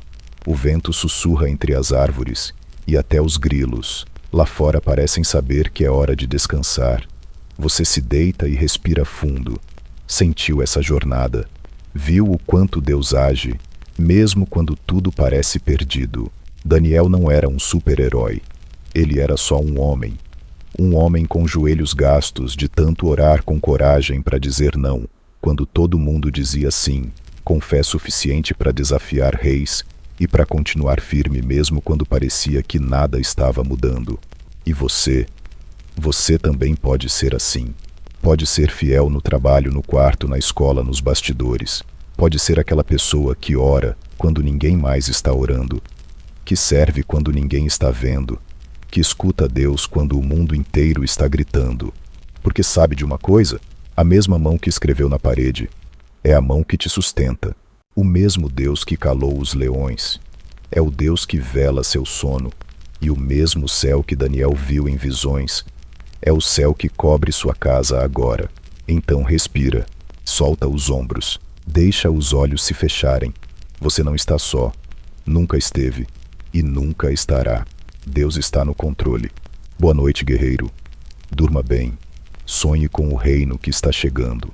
O vento sussurra entre as árvores, e até os grilos lá fora parecem saber que é hora de descansar. Você se deita e respira fundo. Sentiu essa jornada. Viu o quanto Deus age, mesmo quando tudo parece perdido. Daniel não era um super-herói. Ele era só um homem. Um homem com joelhos gastos de tanto orar com coragem para dizer não, quando todo mundo dizia sim, com fé suficiente para desafiar reis e para continuar firme mesmo quando parecia que nada estava mudando. E você também pode ser assim. Pode ser fiel no trabalho, no quarto, na escola, nos bastidores. Pode ser aquela pessoa que ora quando ninguém mais está orando, que serve quando ninguém está vendo, que escuta Deus quando o mundo inteiro está gritando. Porque sabe de uma coisa? A mesma mão que escreveu na parede é a mão que te sustenta. O mesmo Deus que calou os leões é o Deus que vela seu sono, e o mesmo céu que Daniel viu em visões é o céu que cobre sua casa agora. Então respira, solta os ombros, deixa os olhos se fecharem. Você não está só, nunca esteve e nunca estará. Deus está no controle. Boa noite, guerreiro. Durma bem. Sonhe com o reino que está chegando.